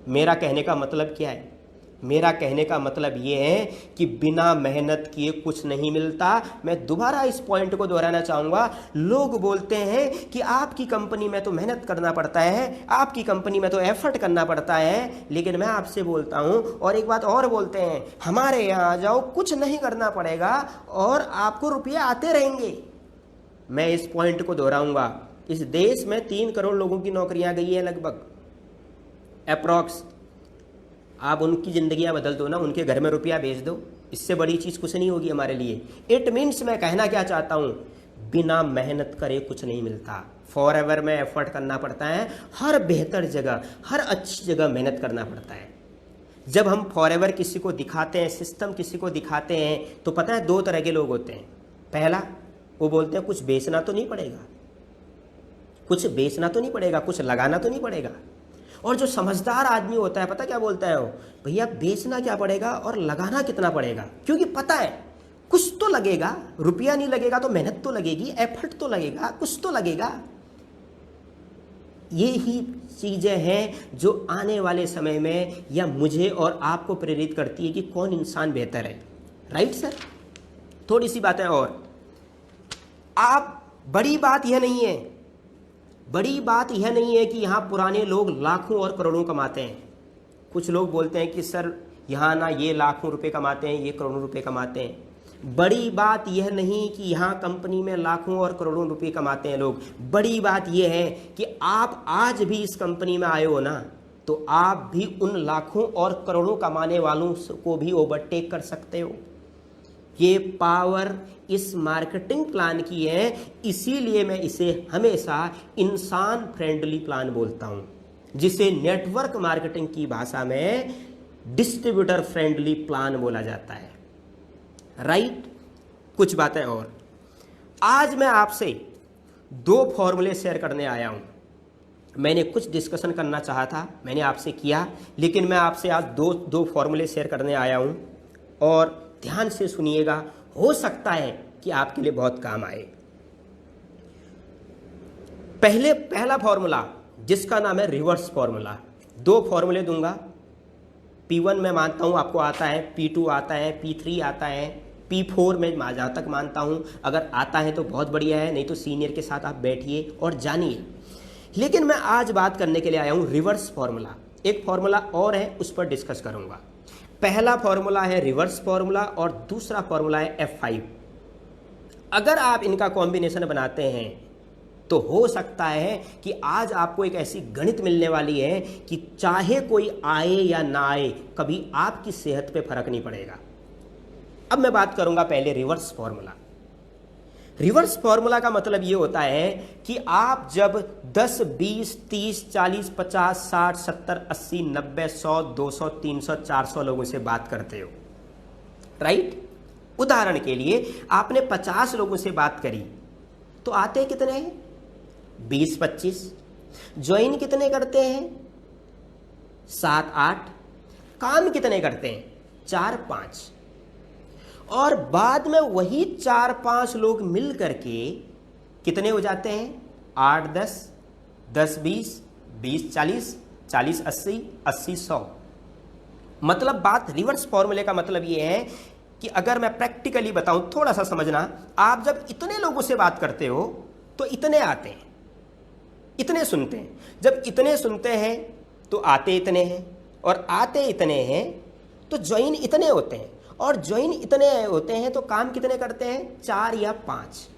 मेरा कहने का मतलब क्या है? मेरा कहने का मतलब ये है कि बिना मेहनत किए कुछ नहीं मिलता। मैं दोबारा इस पॉइंट को दोहराना चाहूँगा। लोग बोलते हैं कि आपकी कंपनी में तो मेहनत करना पड़ता है, आपकी कंपनी में तो एफर्ट करना पड़ता है, लेकिन मैं आपसे बोलता हूँ और एक बात और बोलते हैं, हमारे यहाँ आ जाओ, कुछ नहीं करना पड़ेगा और आपको रुपये आते रहेंगे। मैं इस पॉइंट को दोहराऊँगा। इस देश में 3 करोड़ लोगों की नौकरियाँ गई है लगभग, अप्रॉक्स। आप उनकी ज़िंदगियाँ बदल दो ना, उनके घर में रुपया भेज दो, इससे बड़ी चीज़ कुछ नहीं होगी हमारे लिए। इट मीन्स मैं कहना क्या चाहता हूँ, बिना मेहनत करे कुछ नहीं मिलता। फॉरएवर में एफर्ट करना पड़ता है, हर बेहतर जगह, हर अच्छी जगह मेहनत करना पड़ता है। जब हम फॉरएवर किसी को दिखाते हैं, सिस्टम किसी को दिखाते हैं, तो पता है 2 तरह के लोग होते हैं। पहला, वो बोलते हैं कुछ बेचना तो नहीं पड़ेगा, कुछ बेचना तो नहीं पड़ेगा, कुछ लगाना तो नहीं पड़ेगा। और जो समझदार आदमी होता है, पता क्या बोलता है वो, भैया बेचना क्या पड़ेगा और लगाना कितना पड़ेगा, क्योंकि पता है कुछ तो लगेगा, रुपया नहीं लगेगा तो मेहनत तो लगेगी, एफर्ट तो लगेगा, कुछ तो लगेगा। ये ही चीज़ें हैं जो आने वाले समय में या मुझे और आपको प्रेरित करती है कि कौन इंसान बेहतर है, राइट सर। थोड़ी सी बातें और, आप, बड़ी बात यह नहीं है कि यहाँ पुराने लोग लाखों और करोड़ों कमाते हैं। कुछ लोग बोलते हैं कि सर यहाँ ना ये लाखों रुपए कमाते हैं, ये करोड़ों रुपए कमाते हैं। बड़ी बात यह नहीं कि यहाँ कंपनी में लाखों और करोड़ों रुपए कमाते हैं लोग। बड़ी बात यह है कि आप आज भी इस कंपनी में आए हो ना, तो आप भी उन लाखों और करोड़ों कमाने वालों को भी ओवरटेक कर सकते हो। ये पावर इस मार्केटिंग प्लान की है, इसीलिए मैं इसे हमेशा इंसान फ्रेंडली प्लान बोलता हूं, जिसे नेटवर्क मार्केटिंग की भाषा में डिस्ट्रीब्यूटर फ्रेंडली प्लान बोला जाता है। राइट? कुछ बातें और आज मैं आपसे 2 फॉर्मूले शेयर करने आया हूं। मैंने कुछ डिस्कशन करना चाहा था, मैंने आपसे किया, लेकिन मैं आपसे आज दो फॉर्मूले शेयर करने आया हूं और ध्यान से सुनिएगा, हो सकता है कि आपके लिए बहुत काम आए। पहला फॉर्मूला जिसका नाम है रिवर्स फॉर्मूला। 2 फॉर्मूले दूंगा। P1 मैं मानता हूं आपको आता है, P2 आता है, P3 आता है, P4 में जहाँ तक मानता हूं अगर आता है तो बहुत बढ़िया है, नहीं तो सीनियर के साथ आप बैठिए और जानिए। लेकिन मैं आज बात करने के लिए आया हूं रिवर्स फॉर्मूला। एक फॉर्मूला और है, उस पर डिस्कस करूंगा। पहला फॉर्मूला है रिवर्स फॉर्मूला और दूसरा फॉर्मूला है F5। अगर आप इनका कॉम्बिनेशन बनाते हैं तो हो सकता है कि आज आपको एक ऐसी गणित मिलने वाली है कि चाहे कोई आए या ना आए, कभी आपकी सेहत पे फर्क नहीं पड़ेगा। अब मैं बात करूंगा पहले रिवर्स फॉर्मूला। रिवर्स फॉर्मूला का मतलब ये होता है कि आप जब 10, 20, 30, 40, 50, 60, 70, 80, 90, 100, 200, 300, 400 लोगों से बात करते हो, राइट? उदाहरण के लिए आपने 50 लोगों से बात करी तो आते कितने हैं? 20, 25। ज्वाइन कितने करते हैं? 7, 8। काम कितने करते हैं? 4, 5। और बाद में वही 4, 5 लोग मिल करके कितने हो जाते हैं? 8, 10, 10, 20, 20, 40, 40, 80, 80, 100। मतलब बात रिवर्स फॉर्मूले का मतलब ये है कि अगर मैं प्रैक्टिकली बताऊं, थोड़ा सा समझना, आप जब इतने लोगों से बात करते हो तो इतने आते हैं, इतने सुनते हैं। जब इतने सुनते हैं तो आते इतने हैं, और आते इतने हैं तो ज्वाइन इतने होते हैं, और ज्वाइन इतने होते हैं तो काम कितने करते हैं? 4 या 5।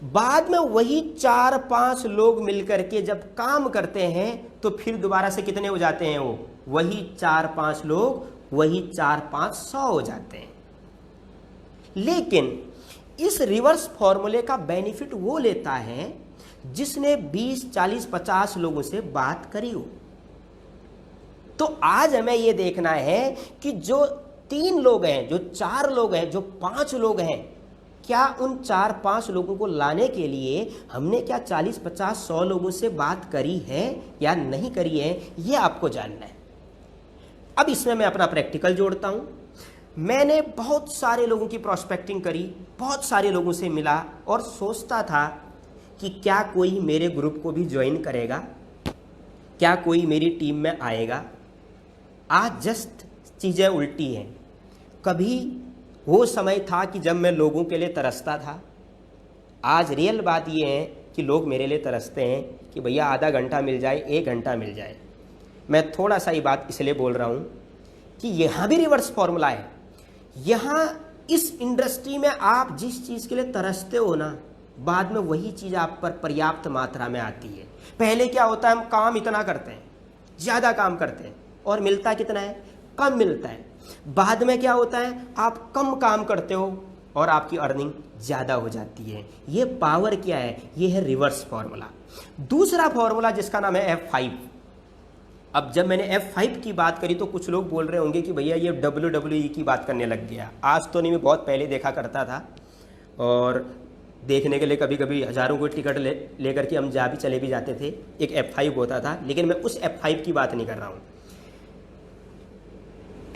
बाद में वही 4, 5 लोग मिलकर के जब काम करते हैं तो फिर दोबारा से कितने हो जाते हैं? वो वही 4, 5 लोग, वही 4, 5, 100 हो जाते हैं। लेकिन इस रिवर्स फॉर्मूले का बेनिफिट वो लेता है जिसने 20, 40, 50 लोगों से बात करी हो। तो आज हमें यह देखना है कि जो 3 लोग हैं, जो 4 लोग हैं, जो 5 लोग हैं, क्या उन 4, 5 लोगों को लाने के लिए हमने क्या 40, 50, 100 लोगों से बात करी है या नहीं करी है, यह आपको जानना है। अब इसमें मैं अपना प्रैक्टिकल जोड़ता हूं। मैंने बहुत सारे लोगों की प्रोस्पेक्टिंग करी, बहुत सारे लोगों से मिला और सोचता था कि क्या कोई मेरे ग्रुप को भी ज्वाइन करेगा, क्या कोई मेरी टीम में आएगा। आज जस्ट चीज़ें उल्टी हैं। कभी वो समय था कि जब मैं लोगों के लिए तरसता था। आज रियल बात ये है कि लोग मेरे लिए तरसते हैं कि भैया आधा घंटा मिल जाए, 1 घंटा मिल जाए। मैं थोड़ा सा ही बात इसलिए बोल रहा हूँ कि यहाँ भी रिवर्स फॉर्मूला है। यहाँ इस इंडस्ट्री में आप जिस चीज़ के लिए तरसते हो ना, बाद में वही चीज़ आप पर पर्याप्त मात्रा में आती है। पहले क्या होता है, हम काम इतना करते हैं, ज़्यादा काम करते हैं और मिलता कितना है? कम मिलता है। बाद में क्या होता है, आप कम काम करते हो और आपकी अर्निंग ज़्यादा हो जाती है। ये पावर क्या है? ये है रिवर्स फॉर्मूला। दूसरा फॉर्मूला जिसका नाम है F5। अब जब मैंने F5 की बात करी तो कुछ लोग बोल रहे होंगे कि भैया ये WWE की बात करने लग गया। आज तो नहीं, मैं बहुत पहले देखा करता था और देखने के लिए कभी कभी हज़ारों को टिकट लेकर के हम चले भी जाते थे। एक F5 होता था, लेकिन मैं उस F5 की बात नहीं कर रहा हूँ।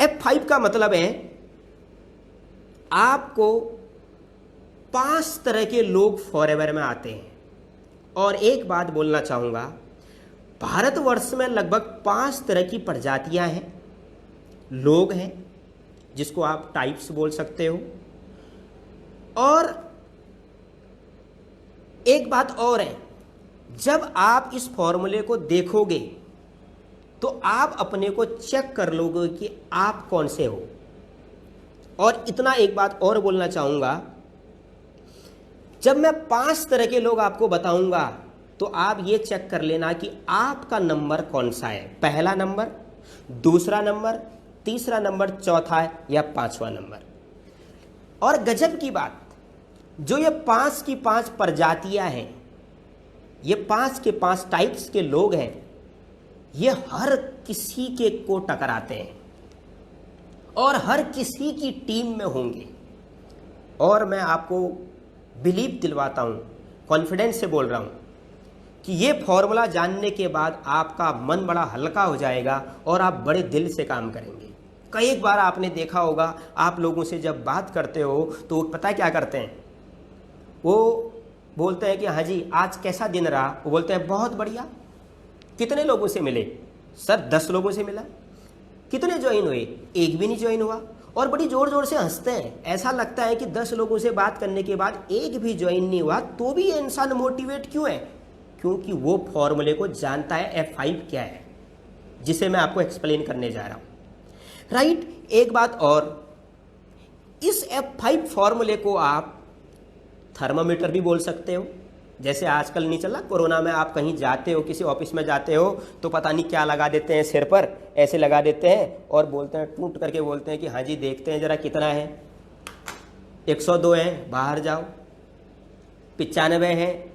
F5 का मतलब है आपको 5 तरह के लोग फॉरएवर में आते हैं। और एक बात बोलना चाहूँगा, भारतवर्ष में लगभग 5 तरह की प्रजातियां हैं, लोग हैं, जिसको आप टाइप्स बोल सकते हो। और एक बात और है, जब आप इस फॉर्मूले को देखोगे तो आप अपने को चेक कर लोगे कि आप कौन से हो। और इतना एक बात और बोलना चाहूँगा, जब मैं 5 तरह के लोग आपको बताऊंगा तो आप ये चेक कर लेना कि आपका नंबर कौन सा है, पहला नंबर, दूसरा नंबर, तीसरा नंबर, चौथा है या 5वां नंबर। और गजब की बात, जो ये 5 की 5 प्रजातियां हैं, ये 5 के 5 टाइप्स के लोग हैं, ये हर किसी के को टकराते हैं और हर किसी की टीम में होंगे। और मैं आपको बिलीव दिलवाता हूँ, कॉन्फिडेंस से बोल रहा हूँ कि ये फॉर्मूला जानने के बाद आपका मन बड़ा हल्का हो जाएगा और आप बड़े दिल से काम करेंगे। कई बार आपने देखा होगा, आप लोगों से जब बात करते हो तो वो पता है क्या करते हैं, वो बोलते हैं कि हाँ जी आज कैसा दिन रहा, वो बोलते हैं बहुत बढ़िया। कितने लोगों से मिले? सर 10 लोगों से मिला। कितने ज्वाइन हुए? एक भी नहीं ज्वाइन हुआ। और बड़ी ज़ोर ज़ोर से हंसते हैं। ऐसा लगता है कि 10 लोगों से बात करने के बाद एक भी ज्वाइन नहीं हुआ, तो भी ये इंसान मोटिवेट क्यों है? क्योंकि वो फॉर्मूले को जानता है F5 क्या है, जिसे मैं आपको एक्सप्लेन करने जा रहा हूँ। राइट, एक बात और, इस F5 फॉर्मूले को आप थर्मामीटर भी बोल सकते हो। जैसे आजकल नहीं चला, कोरोना में आप कहीं जाते हो, किसी ऑफिस में जाते हो तो पता नहीं क्या लगा देते हैं सिर पर, ऐसे लगा देते हैं और बोलते हैं, टूट करके बोलते हैं कि हाँ जी देखते हैं ज़रा कितना है, 102 है बाहर जाओ, 95 है,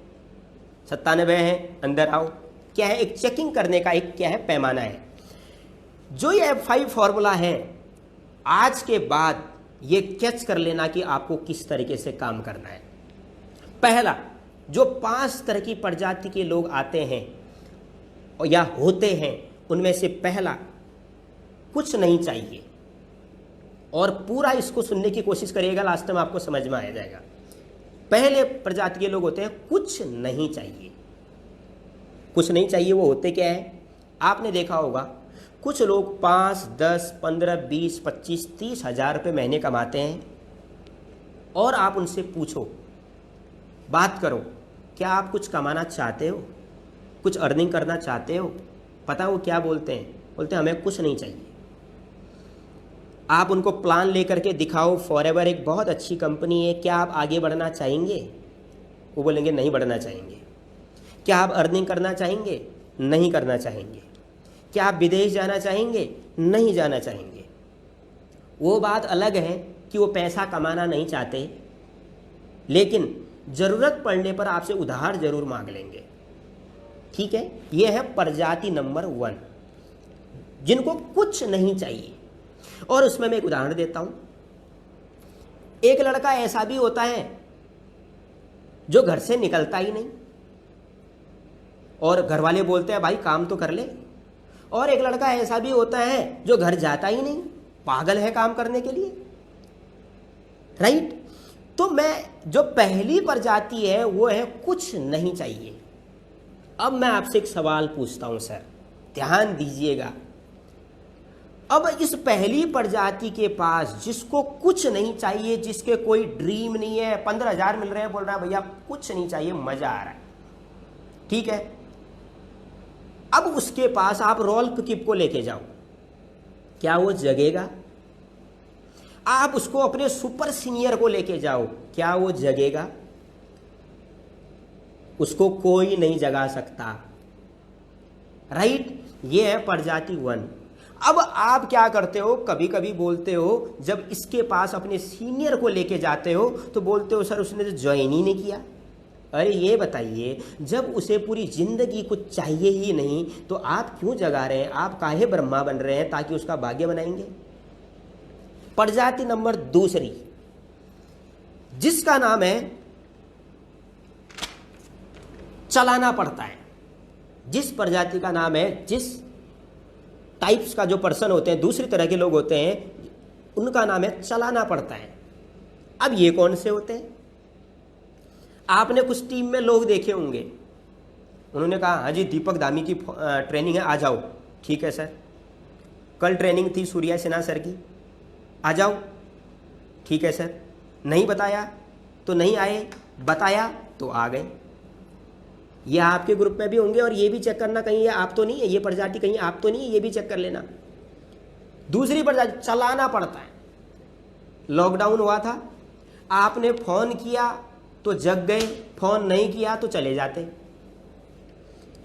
97 है अंदर आओ। क्या है? एक चेकिंग करने का एक क्या है पैमाना है। जो ये F5 फॉर्मूला है, आज के बाद ये कैच कर लेना कि आपको किस तरीके से काम करना है। पहला, जो 5 तरह की प्रजाति के लोग आते हैं और या होते हैं, उनमें से पहला, कुछ नहीं चाहिए। और पूरा इसको सुनने की कोशिश करिएगा, लास्ट में आपको समझ में आ जाएगा। पहले प्रजाति के लोग होते हैं कुछ नहीं चाहिए। कुछ नहीं चाहिए वो होते क्या है? आपने देखा होगा, कुछ लोग 5, 10, 15, 20, 25, 30 हज़ार रुपये महीने कमाते हैं और आप उनसे पूछो, बात करो, क्या आप कुछ कमाना चाहते हो, कुछ अर्निंग करना चाहते हो? पता वो क्या बोलते हैं? बोलते हैं हमें कुछ नहीं चाहिए। आप उनको प्लान लेकर के दिखाओ, फॉरएवर एक बहुत अच्छी कंपनी है, क्या आप आगे बढ़ना चाहेंगे? वो बोलेंगे नहीं बढ़ना चाहेंगे। क्या आप अर्निंग करना चाहेंगे? नहीं करना चाहेंगे। क्या आप विदेश जाना चाहेंगे? नहीं जाना चाहेंगे। वो बात अलग है कि वो पैसा कमाना नहीं चाहते, लेकिन ज़रूरत पड़ने पर आपसे उधार जरूर मांग लेंगे। ठीक है, ये है प्रजाति नंबर 1, जिनको कुछ नहीं चाहिए। और उसमें मैं एक उदाहरण देता हूं। एक लड़का ऐसा भी होता है जो घर से निकलता ही नहीं और घर वाले बोलते हैं भाई काम तो कर ले। और एक लड़का ऐसा भी होता है जो घर जाता ही नहीं, पागल है काम करने के लिए। राइट, तो मैं जो पहली प्रजाति है वो है कुछ नहीं चाहिए। अब मैं आपसे एक सवाल पूछता हूं सर, ध्यान दीजिएगा। अब इस पहली प्रजाति के पास जिसको कुछ नहीं चाहिए, जिसके कोई ड्रीम नहीं है, 15,000 मिल रहे हैं, बोल रहा है भैया कुछ नहीं चाहिए, मजा आ रहा है, ठीक है। अब उसके पास आप रॉल्फ किप को लेके जाओ, क्या वो जगेगा? आप उसको अपने सुपर सीनियर को लेके जाओ, क्या वो जगेगा? उसको कोई नहीं जगा सकता। राइट, ये है प्रजाति 1। अब आप क्या करते हो, कभी कभी बोलते हो, जब इसके पास अपने सीनियर को लेके जाते हो तो बोलते हो सर उसने तो ज्वाइन ही नहीं किया। अरे ये बताइए, जब उसे पूरी जिंदगी कुछ चाहिए ही नहीं तो आप क्यों जगा रहे हैं? आप काहे ब्रह्मा बन रहे हैं ताकि उसका भाग्य बनाएंगे? प्रजाति नंबर 2, जिसका नाम है चलाना पड़ता है। जिस प्रजाति का नाम है, जिस टाइप्स का जो पर्सन होते हैं, दूसरी तरह के लोग होते हैं, उनका नाम है चलाना पड़ता है। अब ये कौन से होते हैं? आपने कुछ टीम में लोग देखे होंगे, उन्होंने कहा हाँ जी दीपक दामी की ट्रेनिंग है, आ जाओ। ठीक है सर। कल ट्रेनिंग थी सूर्या सिन्हा सर की, आ जाओ। ठीक है सर। नहीं बताया तो नहीं आए, बताया तो आ गए। ये आपके ग्रुप में भी होंगे और ये भी चेक करना कहीं ये आप तो नहीं है, ये प्रजाति कहीं आप तो नहीं है, ये भी चेक कर लेना। दूसरी प्रजाति, चलाना पड़ता है। लॉकडाउन हुआ था, आपने फोन किया तो जग गए, फोन नहीं किया तो चले जाते।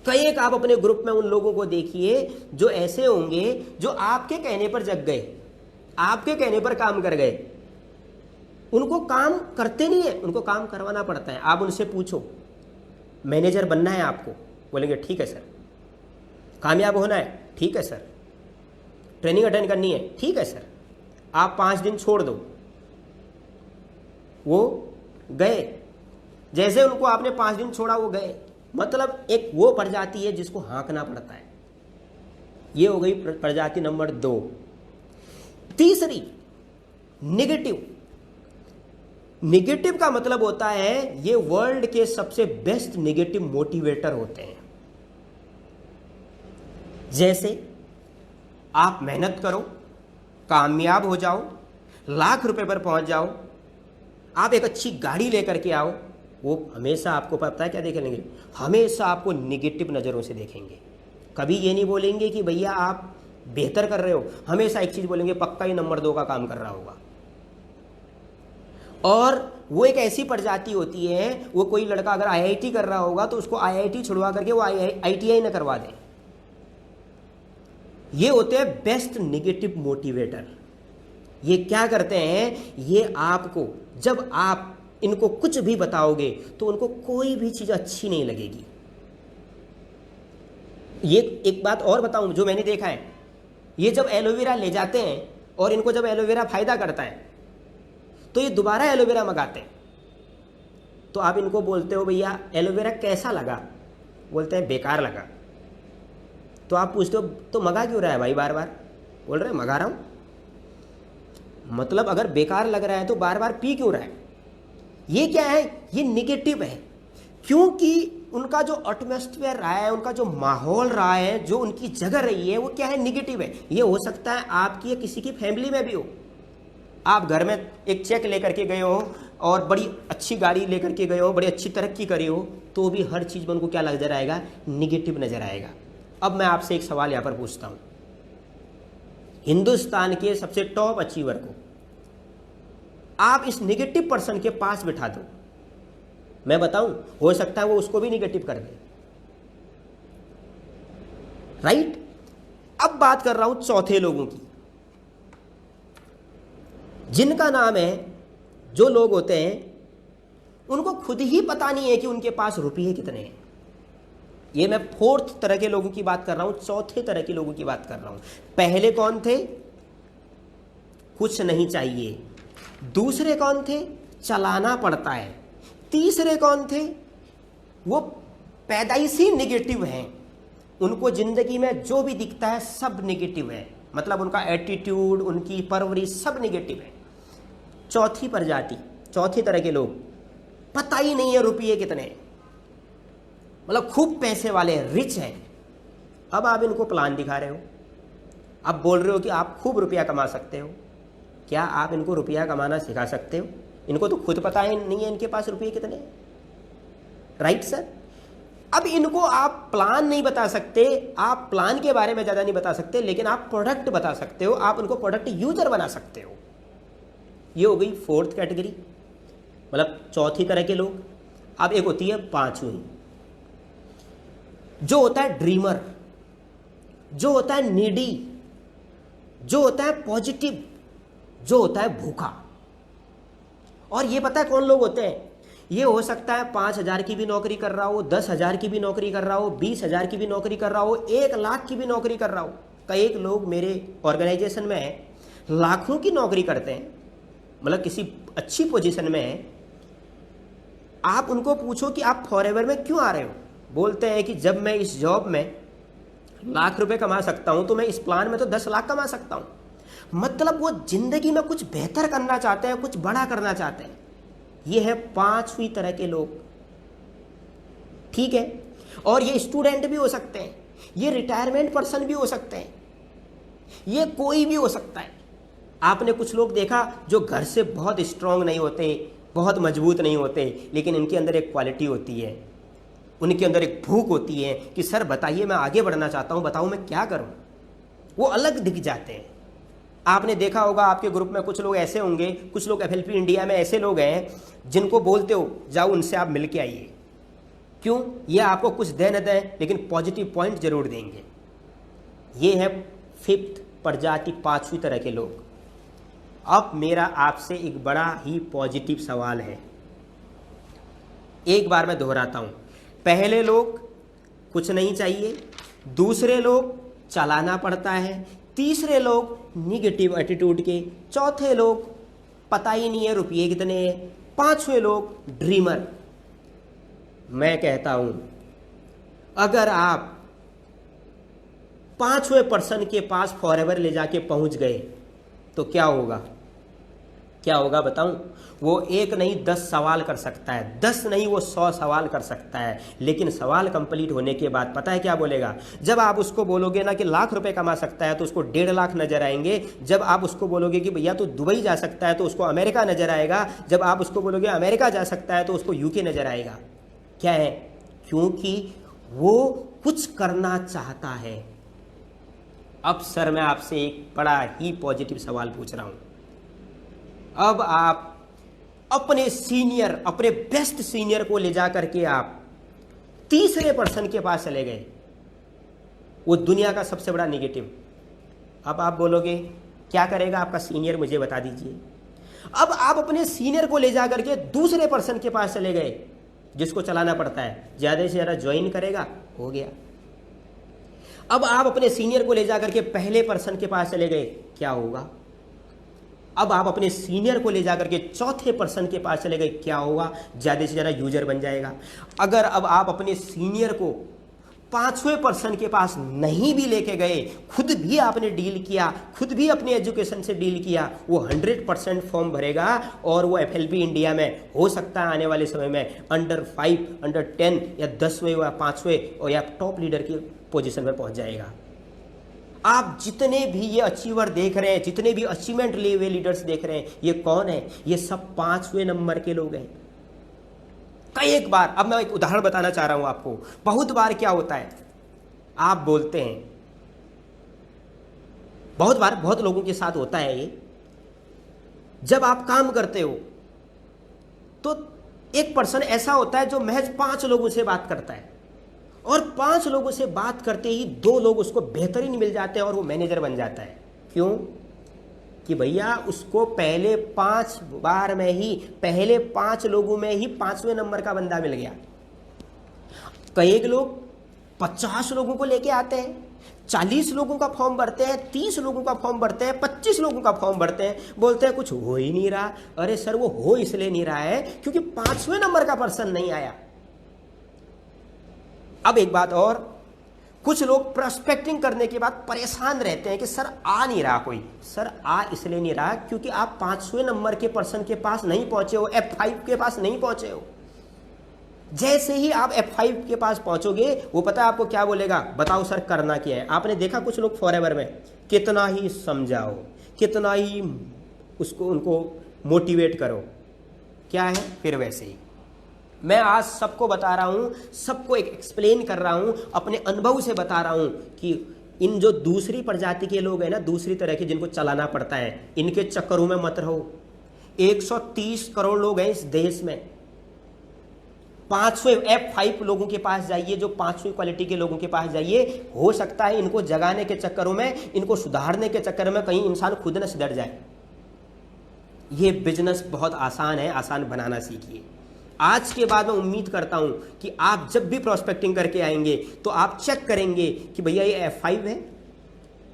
कई एक आप अपने ग्रुप में उन लोगों को देखिए जो ऐसे होंगे जो आपके कहने पर जग गए, आपके कहने पर काम कर गए। उनको काम करते नहीं है, उनको काम करवाना पड़ता है। आप उनसे पूछो मैनेजर बनना है आपको, बोलेंगे ठीक है सर। कामयाब होना है, ठीक है सर। ट्रेनिंग अटेंड करनी है, ठीक है सर। आप 5 दिन छोड़ दो, वो गए। जैसे उनको आपने 5 दिन छोड़ा वो गए। मतलब एक वो प्रजाति है जिसको हाँकना पड़ता है। ये हो गई प्रजाति नंबर 2। तीसरी, निगेटिव। निगेटिव का मतलब होता है ये वर्ल्ड के सबसे बेस्ट निगेटिव मोटिवेटर होते हैं। जैसे आप मेहनत करो, कामयाब हो जाओ, लाख रुपए पर पहुंच जाओ, आप एक अच्छी गाड़ी लेकर के आओ, वो हमेशा आपको पता है क्या देखेंगे, हमेशा आपको निगेटिव नज़रों से देखेंगे। कभी ये नहीं बोलेंगे कि भैया आप बेहतर कर रहे हो, हमेशा एक चीज़ बोलेंगे, पक्का ही नंबर 2 का काम कर रहा होगा। और वो एक ऐसी प्रजाति होती है, वो कोई लड़का अगर आईआईटी कर रहा होगा तो उसको आईआईटी छुड़वा करके वो आईटीआई ना करवा दे। ये होते हैं बेस्ट निगेटिव मोटिवेटर। ये क्या करते हैं, ये आपको, जब आप इनको कुछ भी बताओगे तो उनको कोई भी चीज़ अच्छी नहीं लगेगी। ये एक बात और बताऊं जो मैंने देखा है, ये जब एलोवेरा ले जाते हैं और इनको जब एलोवेरा फायदा करता है तो ये दोबारा एलोवेरा मंगाते हैं। तो आप इनको बोलते हो भैया एलोवेरा कैसा लगा, बोलते हैं बेकार लगा। तो आप पूछते हो तो मंगा क्यों रहा है भाई बार बार, बोल रहे हैं मंगा रहा हूं। मतलब अगर बेकार लग रहा है तो बार बार पी क्यों रहा है। ये क्या है, ये निगेटिव है। क्योंकि उनका जो एटमॉस्फेयर रहा है, उनका जो माहौल रहा है, जो उनकी जगह रही है, वो क्या है, निगेटिव है। ये हो सकता है आपकी या किसी की फैमिली में भी हो। आप घर में एक चेक लेकर के गए हो और बड़ी अच्छी गाड़ी लेकर के गए हो, बड़ी अच्छी तरक्की करी हो, तो भी हर चीज़ में उनको क्या नजर आएगा, निगेटिव नजर आएगा। अब मैं आपसे एक सवाल यहाँ पर पूछता हूँ, हिंदुस्तान के सबसे टॉप अचीवर को आप इस निगेटिव पर्सन के पास बिठा दो, मैं बताऊं, हो सकता है वो उसको भी निगेटिव कर दे। राइट। अब बात कर रहा हूं चौथे लोगों की, जिनका नाम है, जो लोग होते हैं उनको खुद ही पता नहीं है कि उनके पास रुपये कितने हैं। ये मैं 4th तरह के लोगों की बात कर रहा हूं, चौथे तरह के लोगों की बात कर रहा हूं। पहले कौन थे, कुछ नहीं चाहिए। दूसरे कौन थे, चलाना पड़ता है। तीसरे कौन थे, वो पैदाइशी निगेटिव हैं, उनको जिंदगी में जो भी दिखता है सब निगेटिव है, मतलब उनका एटीट्यूड, उनकी परवरिश सब निगेटिव है। चौथी प्रजाति, चौथी तरह के लोग, पता ही नहीं है रुपये कितने, मतलब खूब पैसे वाले हैं, रिच हैं। अब आप इनको प्लान दिखा रहे हो, आप बोल रहे हो कि आप खूब रुपया कमा सकते हो। क्या आप इनको रुपया कमाना सिखा सकते हो? इनको तो खुद पता ही नहीं है इनके पास रुपये कितने हैं। Right sir. अब इनको आप प्लान नहीं बता सकते, आप प्लान के बारे में ज़्यादा नहीं बता सकते, लेकिन आप प्रोडक्ट बता सकते हो, आप उनको प्रोडक्ट यूजर बना सकते हो। ये हो गई 4th कैटेगरी, मतलब चौथी तरह के लोग। अब एक होती है 5वीं, जो होता है ड्रीमर, जो होता है नीडी, जो होता है पॉजिटिव, जो होता है भूखा। और ये पता है कौन लोग होते हैं, ये हो सकता है 5,000 की भी नौकरी कर रहा हो, 10,000 की भी नौकरी कर रहा हो, 20,000 की भी नौकरी कर रहा हो, 1 लाख की भी नौकरी कर रहा हो। कई लोग मेरे ऑर्गेनाइजेशन में हैं, लाखों की नौकरी करते हैं, मतलब किसी अच्छी पोजीशन में है। आप उनको पूछो कि आप फॉरएवर में क्यों आ रहे हो, बोलते हैं कि जब मैं इस जॉब में लाख रुपए कमा सकता हूं तो मैं इस प्लान में तो 10 लाख कमा सकता हूं। मतलब वो जिंदगी में कुछ बेहतर करना चाहते हैं, कुछ बड़ा करना चाहते हैं। ये है 5वीं तरह के लोग। ठीक है। और ये स्टूडेंट भी हो सकते हैं, ये रिटायरमेंट पर्सन भी हो सकते हैं, ये कोई भी हो सकता है। आपने कुछ लोग देखा जो घर से बहुत स्ट्रांग नहीं होते, बहुत मजबूत नहीं होते, लेकिन इनके अंदर एक क्वालिटी होती है, उनके अंदर एक भूख होती है कि सर बताइए, मैं आगे बढ़ना चाहता हूँ, बताओ मैं क्या करूँ। वो अलग दिख जाते हैं। आपने देखा होगा आपके ग्रुप में कुछ लोग ऐसे होंगे, कुछ लोग FLP इंडिया में ऐसे लोग हैं जिनको बोलते हो जाओ उनसे आप मिल के आइए। क्यों? ये आपको कुछ दे न दें लेकिन पॉजिटिव पॉइंट जरूर देंगे। ये है 5th प्रजाति, 5वीं तरह के लोग। अब मेरा आपसे एक बड़ा ही पॉजिटिव सवाल है, एक बार मैं दोहराता हूं। पहले लोग कुछ नहीं चाहिए, दूसरे लोग चलाना पड़ता है, तीसरे लोग निगेटिव एटीट्यूड के, चौथे लोग पता ही नहीं है रुपये कितने हैं, पांचवें लोग ड्रीमर। मैं कहता हूं अगर आप 5वें पर्सन के पास फॉरएवर ले जाके पहुंच गए तो क्या होगा? क्या होगा बताऊं? वो एक नहीं 10 सवाल कर सकता है, 10 नहीं वो 100 सवाल कर सकता है। लेकिन सवाल कंप्लीट होने के बाद पता है क्या बोलेगा? जब आप उसको बोलोगे ना कि लाख रुपए कमा सकता है तो उसको 1.5 लाख नजर आएंगे। जब आप उसको बोलोगे कि भैया तो दुबई जा सकता है तो उसको अमेरिका नजर आएगा। जब आप उसको बोलोगे अमेरिका जा सकता है तो उसको यूके नजर आएगा। क्या है? क्योंकि वो कुछ करना चाहता है। अब सर मैं आपसे एक बड़ा ही पॉजिटिव सवाल पूछ रहा हूं। अब आप अपने सीनियर, अपने बेस्ट सीनियर को ले जा करके आप तीसरे पर्सन के पास चले गए, वो दुनिया का सबसे बड़ा नेगेटिव। अब आप बोलोगे क्या करेगा आपका सीनियर, मुझे बता दीजिए। अब आप अपने सीनियर को ले जा करके दूसरे पर्सन के पास चले गए जिसको चलाना पड़ता है, ज्यादा से ज्यादा ज्वाइन करेगा, हो गया। अब आप अपने सीनियर को ले जा करके पहले पर्सन के पास चले गए, क्या होगा? अब आप अपने सीनियर को ले जाकर के चौथे पर्सन के पास चले गए, क्या होगा? ज्यादा से ज्यादा यूजर बन जाएगा। अगर अब आप अपने सीनियर को 5वें पर्सन के पास नहीं भी लेके गए, खुद भी आपने डील किया, खुद भी अपने एजुकेशन से डील किया, वो 100% फॉर्म भरेगा और वो FLP इंडिया में हो सकता है आने वाले समय में अंडर 5, अंडर 10 या 10वें या 5वें और या टॉप लीडर की पोजीशन में पहुंच जाएगा। आप जितने भी ये अचीवर देख रहे हैं, जितने भी अचीवमेंट लिए हुए लीडर्स देख रहे हैं, ये कौन है? ये सब 5वें नंबर के लोग हैं। कई एक बार, अब मैं एक उदाहरण बताना चाह रहा हूं आपको। बहुत बार क्या होता है, आप बोलते हैं, बहुत बार बहुत लोगों के साथ होता है ये, जब आप काम करते हो तो एक पर्सन ऐसा होता है जो महज 5 लोगों से बात करता है और 5 लोगों से बात करते ही 2 लोग उसको बेहतरीन मिल जाते हैं और वो मैनेजर बन जाता है। क्यों? कि भैया उसको पहले 5 बार में ही, पहले 5 लोगों में ही 5वें नंबर का बंदा मिल गया। कई लोग 50 लोगों को लेके आते हैं, 40 लोगों का फॉर्म भरते हैं, 30 लोगों का फॉर्म भरते हैं, 25 लोगों का फॉर्म भरते हैं, बोलते हैं कुछ हो ही नहीं रहा। अरे सर वो हो इसलिए नहीं रहा है क्योंकि 5वें नंबर का पर्सन नहीं आया। अब एक बात और, कुछ लोग प्रोस्पेक्टिंग करने के बाद परेशान रहते हैं कि सर आ नहीं रहा कोई। सर आ इसलिए नहीं रहा क्योंकि आप 5वें नंबर के पर्सन के पास नहीं पहुंचे हो, F5 के पास नहीं पहुंचे हो। जैसे ही आप F5 के पास पहुंचोगे, वो पता है आपको क्या बोलेगा? बताओ सर करना क्या है। आपने देखा कुछ लोग फॉरएवर में कितना ही समझाओ, कितना ही उसको उनको मोटिवेट करो, क्या है फिर वैसे ही। मैं आज सबको बता रहा हूं, सबको एक्सप्लेन कर रहा हूं, अपने अनुभव से बता रहा हूं कि इन जो दूसरी प्रजाति के लोग हैं ना, दूसरी तरह के जिनको चलाना पड़ता है, इनके चक्करों में मत रहो। 130 करोड़ लोग हैं इस देश में। 5वें F5 लोगों के पास जाइए, जो 5वीं क्वालिटी के लोगों के पास जाइए, हो सकता है इनको जगाने के चक्करों में, इनको सुधारने के चक्कर में कहीं इंसान खुद न सुधर जाए। ये बिजनेस बहुत आसान है, आसान बनाना सीखिए। आज के बाद मैं उम्मीद करता हूं कि आप जब भी प्रोस्पेक्टिंग करके आएंगे तो आप चेक करेंगे कि भैया ये F5 है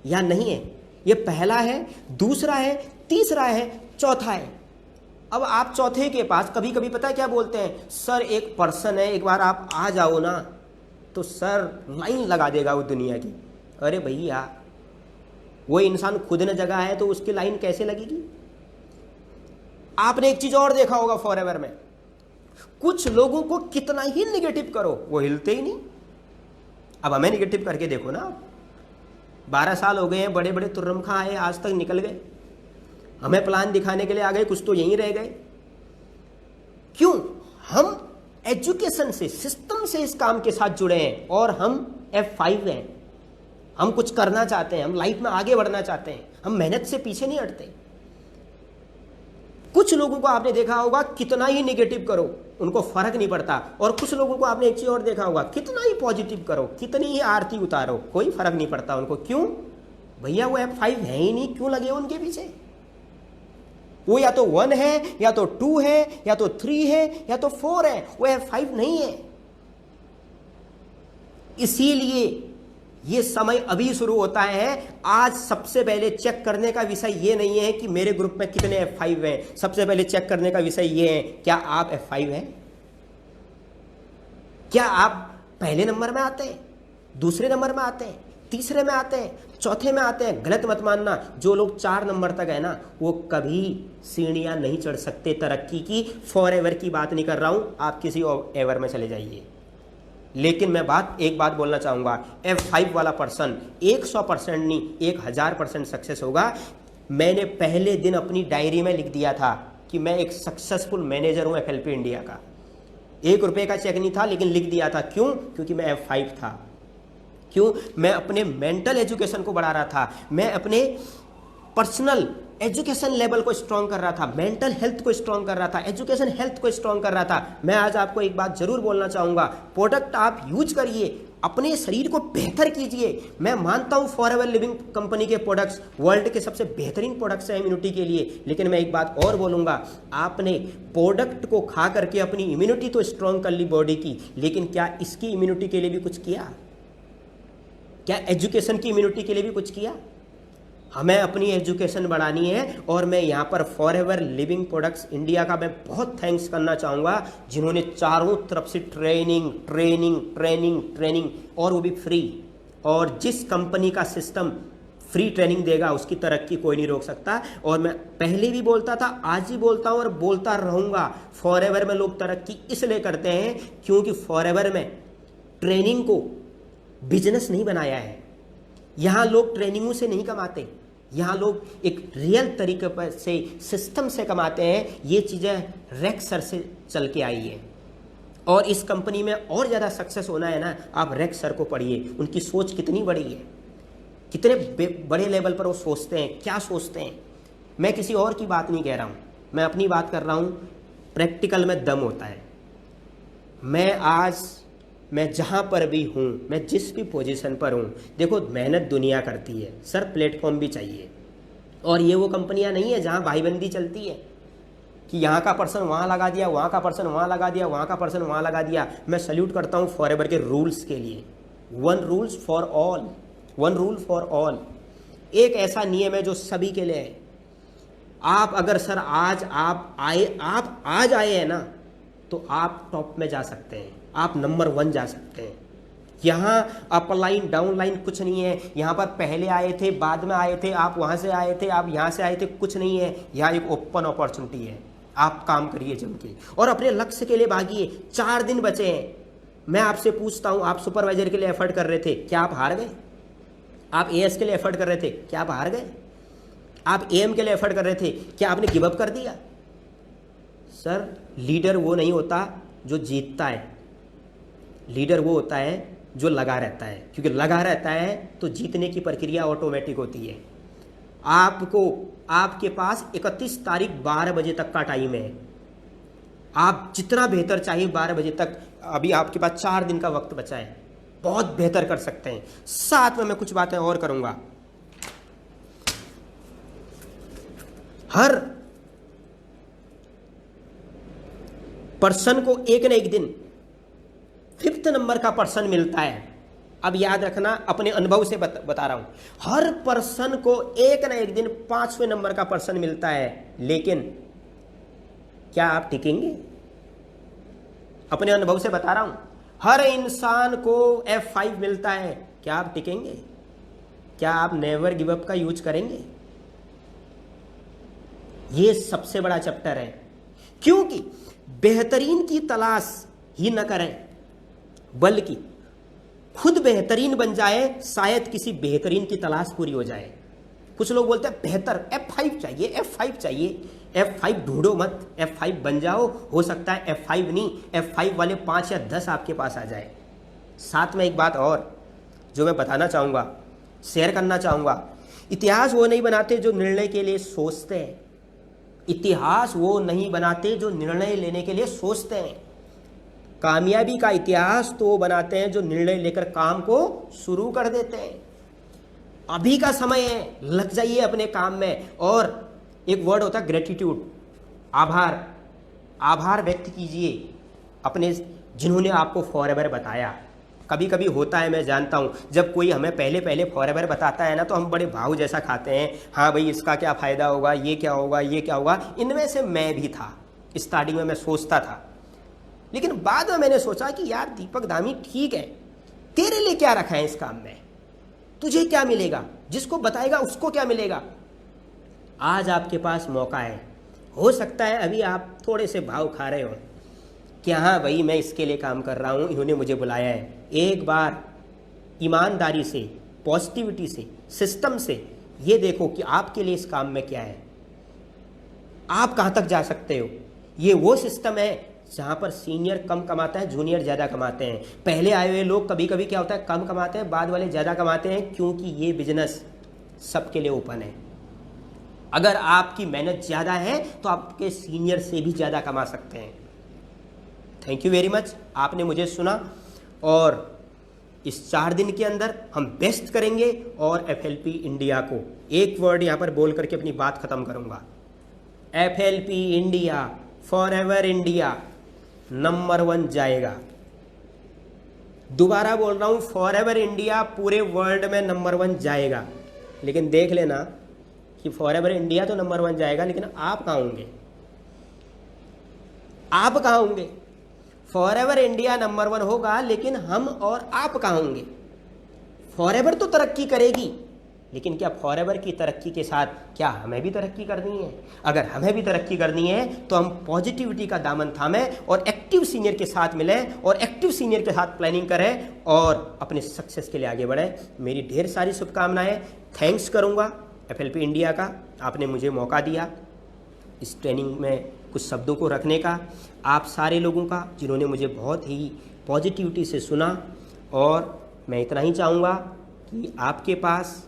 या नहीं है, ये पहला है, दूसरा है, तीसरा है, चौथा है। अब आप चौथे के पास कभी कभी पता है क्या बोलते हैं? सर एक पर्सन है, एक बार आप आ जाओ ना, तो सर लाइन लगा देगा वो दुनिया की। अरे भैया वो इंसान खुद न जगह है तो उसकी लाइन कैसे लगेगी? आपने एक चीज और देखा होगा फॉरएवर में, कुछ लोगों को कितना ही निगेटिव करो वो हिलते ही नहीं। अब हमें निगेटिव करके देखो ना, 12 साल हो गए हैं, बड़े बड़े तुर्रम खां आए, आज तक निकल गए। हमें प्लान दिखाने के लिए आ गए, कुछ तो यहीं रह गए। क्यों? हम एजुकेशन से, सिस्टम बचपन से इस काम के साथ जुड़े हैं और हम F5 हैं। हम कुछ करना चाहते हैं, हम लाइफ में आगे बढ़ना चाहते हैं, हम मेहनत से पीछे नहीं हटते। कुछ लोगों को आपने देखा होगा कितना ही नेगेटिव करो उनको फर्क नहीं पड़ता, और कुछ लोगों को आपने एक चीज और देखा होगा, कितना ही पॉजिटिव करो, कितनी ही आरती उतारो, कोई फर्क नहीं पड़ता उनको। क्यों भैया? वो F5 है ही नहीं, क्यों लगे उनके पीछे? वो या तो 1 है, या तो 2 है, या तो 3 है, या तो 4 है, वो F5 नहीं है। इसीलिए ये समय अभी शुरू होता है। आज सबसे पहले चेक करने का विषय ये नहीं है कि मेरे ग्रुप में कितने F5 हैं, सबसे पहले चेक करने का विषय ये है, क्या आप F5 हैं? क्या आप पहले नंबर में आते हैं, दूसरे नंबर में आते हैं, तीसरे में आते हैं, चौथे में आते हैं? गलत मत मानना, जो लोग 4 नंबर तक है ना, वो कभी सीढ़ियां नहीं चढ़ सकते तरक्की की। फॉर एवर की बात नहीं कर रहा हूं, आप किसी और एवर में चले जाइए। लेकिन मैं एक बात बोलना चाहूँगा, F5 वाला पर्सन 100% नहीं 1000% सक्सेस होगा। मैंने पहले दिन अपनी डायरी में लिख दिया था कि मैं एक सक्सेसफुल मैनेजर हूँ FLP इंडिया का। 1 रुपये का चेक नहीं था, लेकिन लिख दिया था। क्यों? क्योंकि मैं F5 था। क्यों? मैं अपने मेंटल एजुकेशन को बढ़ा रहा था, मैं अपने पर्सनल एजुकेशन लेवल को स्ट्रॉन्ग कर रहा था, मेंटल हेल्थ को स्ट्रॉन्ग कर रहा था, एजुकेशन हेल्थ को स्ट्रॉन्ग कर रहा था। मैं आज आपको एक बात जरूर बोलना चाहूँगा, प्रोडक्ट आप यूज करिए, अपने शरीर को बेहतर कीजिए। मैं मानता हूँ फॉरएवर लिविंग कंपनी के प्रोडक्ट्स वर्ल्ड के सबसे बेहतरीन प्रोडक्ट्स हैं इम्यूनिटी के लिए। लेकिन मैं एक बात और बोलूँगा, आपने प्रोडक्ट को खा करके अपनी इम्यूनिटी तो स्ट्रॉन्ग कर ली बॉडी की, लेकिन क्या इसकी इम्यूनिटी के लिए भी कुछ किया? क्या एजुकेशन की इम्यूनिटी के लिए भी कुछ किया? हमें अपनी एजुकेशन बढ़ानी है, और मैं यहाँ पर फॉरएवर लिविंग प्रोडक्ट्स इंडिया का मैं बहुत थैंक्स करना चाहूँगा, जिन्होंने चारों तरफ से ट्रेनिंग ट्रेनिंग ट्रेनिंग ट्रेनिंग, और वो भी फ्री। और जिस कंपनी का सिस्टम फ्री ट्रेनिंग देगा उसकी तरक्की कोई नहीं रोक सकता। और मैं पहले भी बोलता था, आज भी बोलता हूँ और बोलता रहूँगा, फॉरएवर में लोग तरक्की इसलिए करते हैं क्योंकि फॉरएवर में ट्रेनिंग को बिजनेस नहीं बनाया है। यहाँ लोग ट्रेनिंगों से नहीं कमाते, यहाँ लोग एक रियल तरीके पर से सिस्टम से कमाते हैं। ये चीज़ें रेक्स सर से चल के आई है, और इस कंपनी में और ज़्यादा सक्सेस होना है ना, आप रेक्स सर को पढ़िए। उनकी सोच कितनी बड़ी है, कितने बड़े लेवल पर वो सोचते हैं, क्या सोचते हैं। मैं किसी और की बात नहीं कह रहा हूँ, मैं अपनी बात कर रहा हूँ। प्रैक्टिकल में दम होता है। मैं जहाँ पर भी हूँ, मैं जिस भी पोजीशन पर हूँ, देखो मेहनत दुनिया करती है सर, प्लेटफॉर्म भी चाहिए। और ये वो कंपनियाँ नहीं है जहाँ भाईबंदी चलती है कि यहाँ का पर्सन वहाँ लगा दिया, वहाँ का पर्सन वहाँ लगा दिया, वहाँ का पर्सन वहाँ लगा दिया। मैं सल्यूट करता हूँ फॉरएवर के रूल्स के लिए। 1 rules for all, 1 rule for all. एक ऐसा नियम है जो सभी के लिए है। आप अगर सर आज आज आए हैं ना, तो आप टॉप में जा सकते हैं, आप नंबर 1 जा सकते हैं। यहाँ अप लाइन डाउन लाइन कुछ नहीं है। यहाँ पर पहले आए थे, बाद में आए थे, आप वहाँ से आए थे, आप यहाँ से आए थे, कुछ नहीं है। यहाँ एक ओपन अपॉर्चुनिटी है। आप काम करिए जम के और अपने लक्ष्य के लिए भागिए। 4 दिन बचे हैं। मैं आपसे पूछता हूँ, आप सुपरवाइजर के लिए एफर्ट कर रहे थे, क्या आप हार गए? आप एएस के लिए एफर्ट कर रहे थे, क्या आप हार गए? आप एएम के लिए एफर्ट कर रहे थे, क्या आपने गिव अप कर दिया? सर, लीडर वो नहीं होता जो जीतता है, लीडर वो होता है जो लगा रहता है। क्योंकि लगा रहता है तो जीतने की प्रक्रिया ऑटोमेटिक होती है। आपके पास 31 तारीख 12 बजे तक का टाइम है। आप जितना बेहतर चाहिए 12 बजे तक, अभी आपके पास 4 दिन का वक्त बचा है, बहुत बेहतर कर सकते हैं। साथ में मैं कुछ बातें और करूंगा। हर पर्सन को एक न एक दिन 5th नंबर का पर्सन मिलता है। अब याद रखना, अपने अनुभव से बता रहा हूं, हर पर्सन को एक न एक दिन 5वें नंबर का पर्सन मिलता है। लेकिन क्या आप टिकेंगे? अपने अनुभव से बता रहा हूं, हर इंसान को F5 मिलता है। क्या आप टिकेंगे? क्या आप नेवर गिव अप का यूज करेंगे? ये सबसे बड़ा चैप्टर है। क्योंकि बेहतरीन की तलाश ही न करें, बल्कि खुद बेहतरीन बन जाए, शायद किसी बेहतरीन की तलाश पूरी हो जाए। कुछ लोग बोलते हैं बेहतर F5 चाहिए, F5 चाहिए। F5 ढूंढो मत, F5 बन जाओ, हो सकता है F5 नहीं F5 वाले 5 या 10 आपके पास आ जाए। साथ में एक बात और जो मैं बताना चाहूँगा, शेयर करना चाहूँगा, इतिहास वो नहीं बनाते जो निर्णय के लिए सोचते हैं। इतिहास वो नहीं बनाते जो निर्णय लेने के लिए सोचते हैं। कामयाबी का इतिहास तो वो बनाते हैं जो निर्णय लेकर काम को शुरू कर देते हैं। अभी का समय है, लग जाइए अपने काम में। और एक वर्ड होता है ग्रेटिट्यूड, आभार। आभार व्यक्त कीजिए अपने जिन्होंने आपको फॉरएवर बताया। कभी कभी होता है, मैं जानता हूँ, जब कोई हमें पहले पहले फॉरएवर बताता है ना, तो हम बड़े भाव जैसा खाते हैं, हाँ भाई इसका क्या फ़ायदा होगा, ये क्या होगा, ये क्या होगा। इनमें से मैं भी था। स्टार्टिंग में मैं सोचता था, लेकिन बाद में मैंने सोचा कि यार दीपक दामी ठीक है, तेरे लिए क्या रखा है इस काम में, तुझे क्या मिलेगा, जिसको बताएगा उसको क्या मिलेगा। आज आपके पास मौका है। हो सकता है अभी आप थोड़े से भाव खा रहे हो कि हाँ भाई मैं इसके लिए काम कर रहा हूँ, इन्होंने मुझे बुलाया है। एक बार ईमानदारी से, पॉजिटिविटी से, सिस्टम से ये देखो कि आपके लिए इस काम में क्या है, आप कहाँ तक जा सकते हो। ये वो सिस्टम है जहाँ पर सीनियर कम कमाता है, जूनियर ज़्यादा कमाते हैं। पहले आए हुए लोग कभी कभी क्या होता है कम कमाते हैं, बाद वाले ज़्यादा कमाते हैं, क्योंकि ये बिजनेस सबके लिए ओपन है। अगर आपकी मेहनत ज़्यादा है तो आपके सीनियर से भी ज़्यादा कमा सकते हैं। थैंक यू वेरी मच, आपने मुझे सुना, और इस 4 दिन के अंदर हम बेस्ट करेंगे। और FLP इंडिया को एक वर्ड यहाँ पर बोल करके अपनी बात ख़त्म करूँगा। FLP India, forever India number 1 जाएगा। दोबारा बोल रहा हूँ, फॉरएवर इंडिया पूरे वर्ल्ड में नंबर 1 जाएगा। लेकिन देख लेना कि फॉरएवर इंडिया तो नंबर 1 जाएगा, लेकिन आप कहाँ होंगे, आप कहाँ होंगे। फॉरएवर इंडिया नंबर 1 होगा, लेकिन हम और आप कहाँ होंगे। फॉरएवर तो तरक्की करेगी, लेकिन क्या फॉरएवर की तरक्की के साथ क्या हमें भी तरक्की करनी है। अगर हमें भी तरक्की करनी है तो हम पॉजिटिविटी का दामन थामें और एक्टिव सीनियर के साथ मिलें और एक्टिव सीनियर के साथ प्लानिंग करें और अपने सक्सेस के लिए आगे बढ़ें। मेरी ढेर सारी शुभकामनाएं। थैंक्स करूँगा FLP इंडिया का, आपने मुझे मौका दिया इस ट्रेनिंग में कुछ शब्दों को रखने का। आप सारे लोगों का जिन्होंने मुझे बहुत ही पॉजिटिविटी से सुना। और मैं इतना ही चाहूँगा कि आपके पास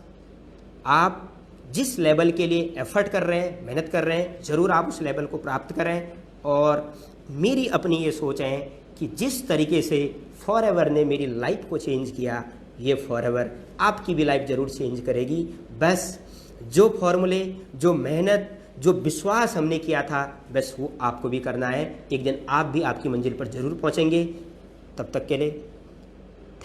आप जिस लेवल के लिए एफर्ट कर रहे हैं, मेहनत कर रहे हैं, ज़रूर आप उस लेवल को प्राप्त करें। और मेरी अपनी ये सोच है कि जिस तरीके से फॉरएवर ने मेरी लाइफ को चेंज किया, ये फॉरएवर आपकी भी लाइफ ज़रूर चेंज करेगी। बस जो फॉर्मूले, जो मेहनत, जो विश्वास हमने किया था, बस वो आपको भी करना है। एक दिन आप भी आपकी मंजिल पर ज़रूर पहुंचेंगे। तब तक के लिए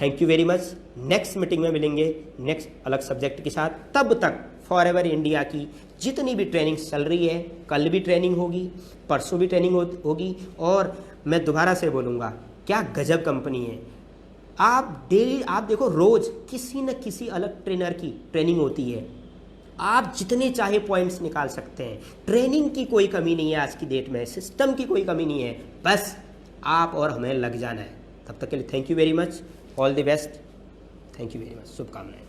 thank you very much. Next meeting में मिलेंगे नेक्स्ट अलग सब्जेक्ट के साथ। तब तक फॉरएवर इंडिया की जितनी भी ट्रेनिंग चल रही है, कल भी ट्रेनिंग होगी, परसों भी ट्रेनिंग होगी। और मैं दोबारा से बोलूँगा, क्या गजब कंपनी है। आप डेली आप देखो, रोज़ किसी न किसी अलग ट्रेनर की ट्रेनिंग होती है। आप जितने चाहे पॉइंट्स निकाल सकते हैं। ट्रेनिंग की कोई कमी नहीं है आज की डेट में, सिस्टम की कोई कमी नहीं है। बस आप और हमें लग जाना है। तब तक के लिए thank you very much, all the best, thank you very much, शुभकामनाएं।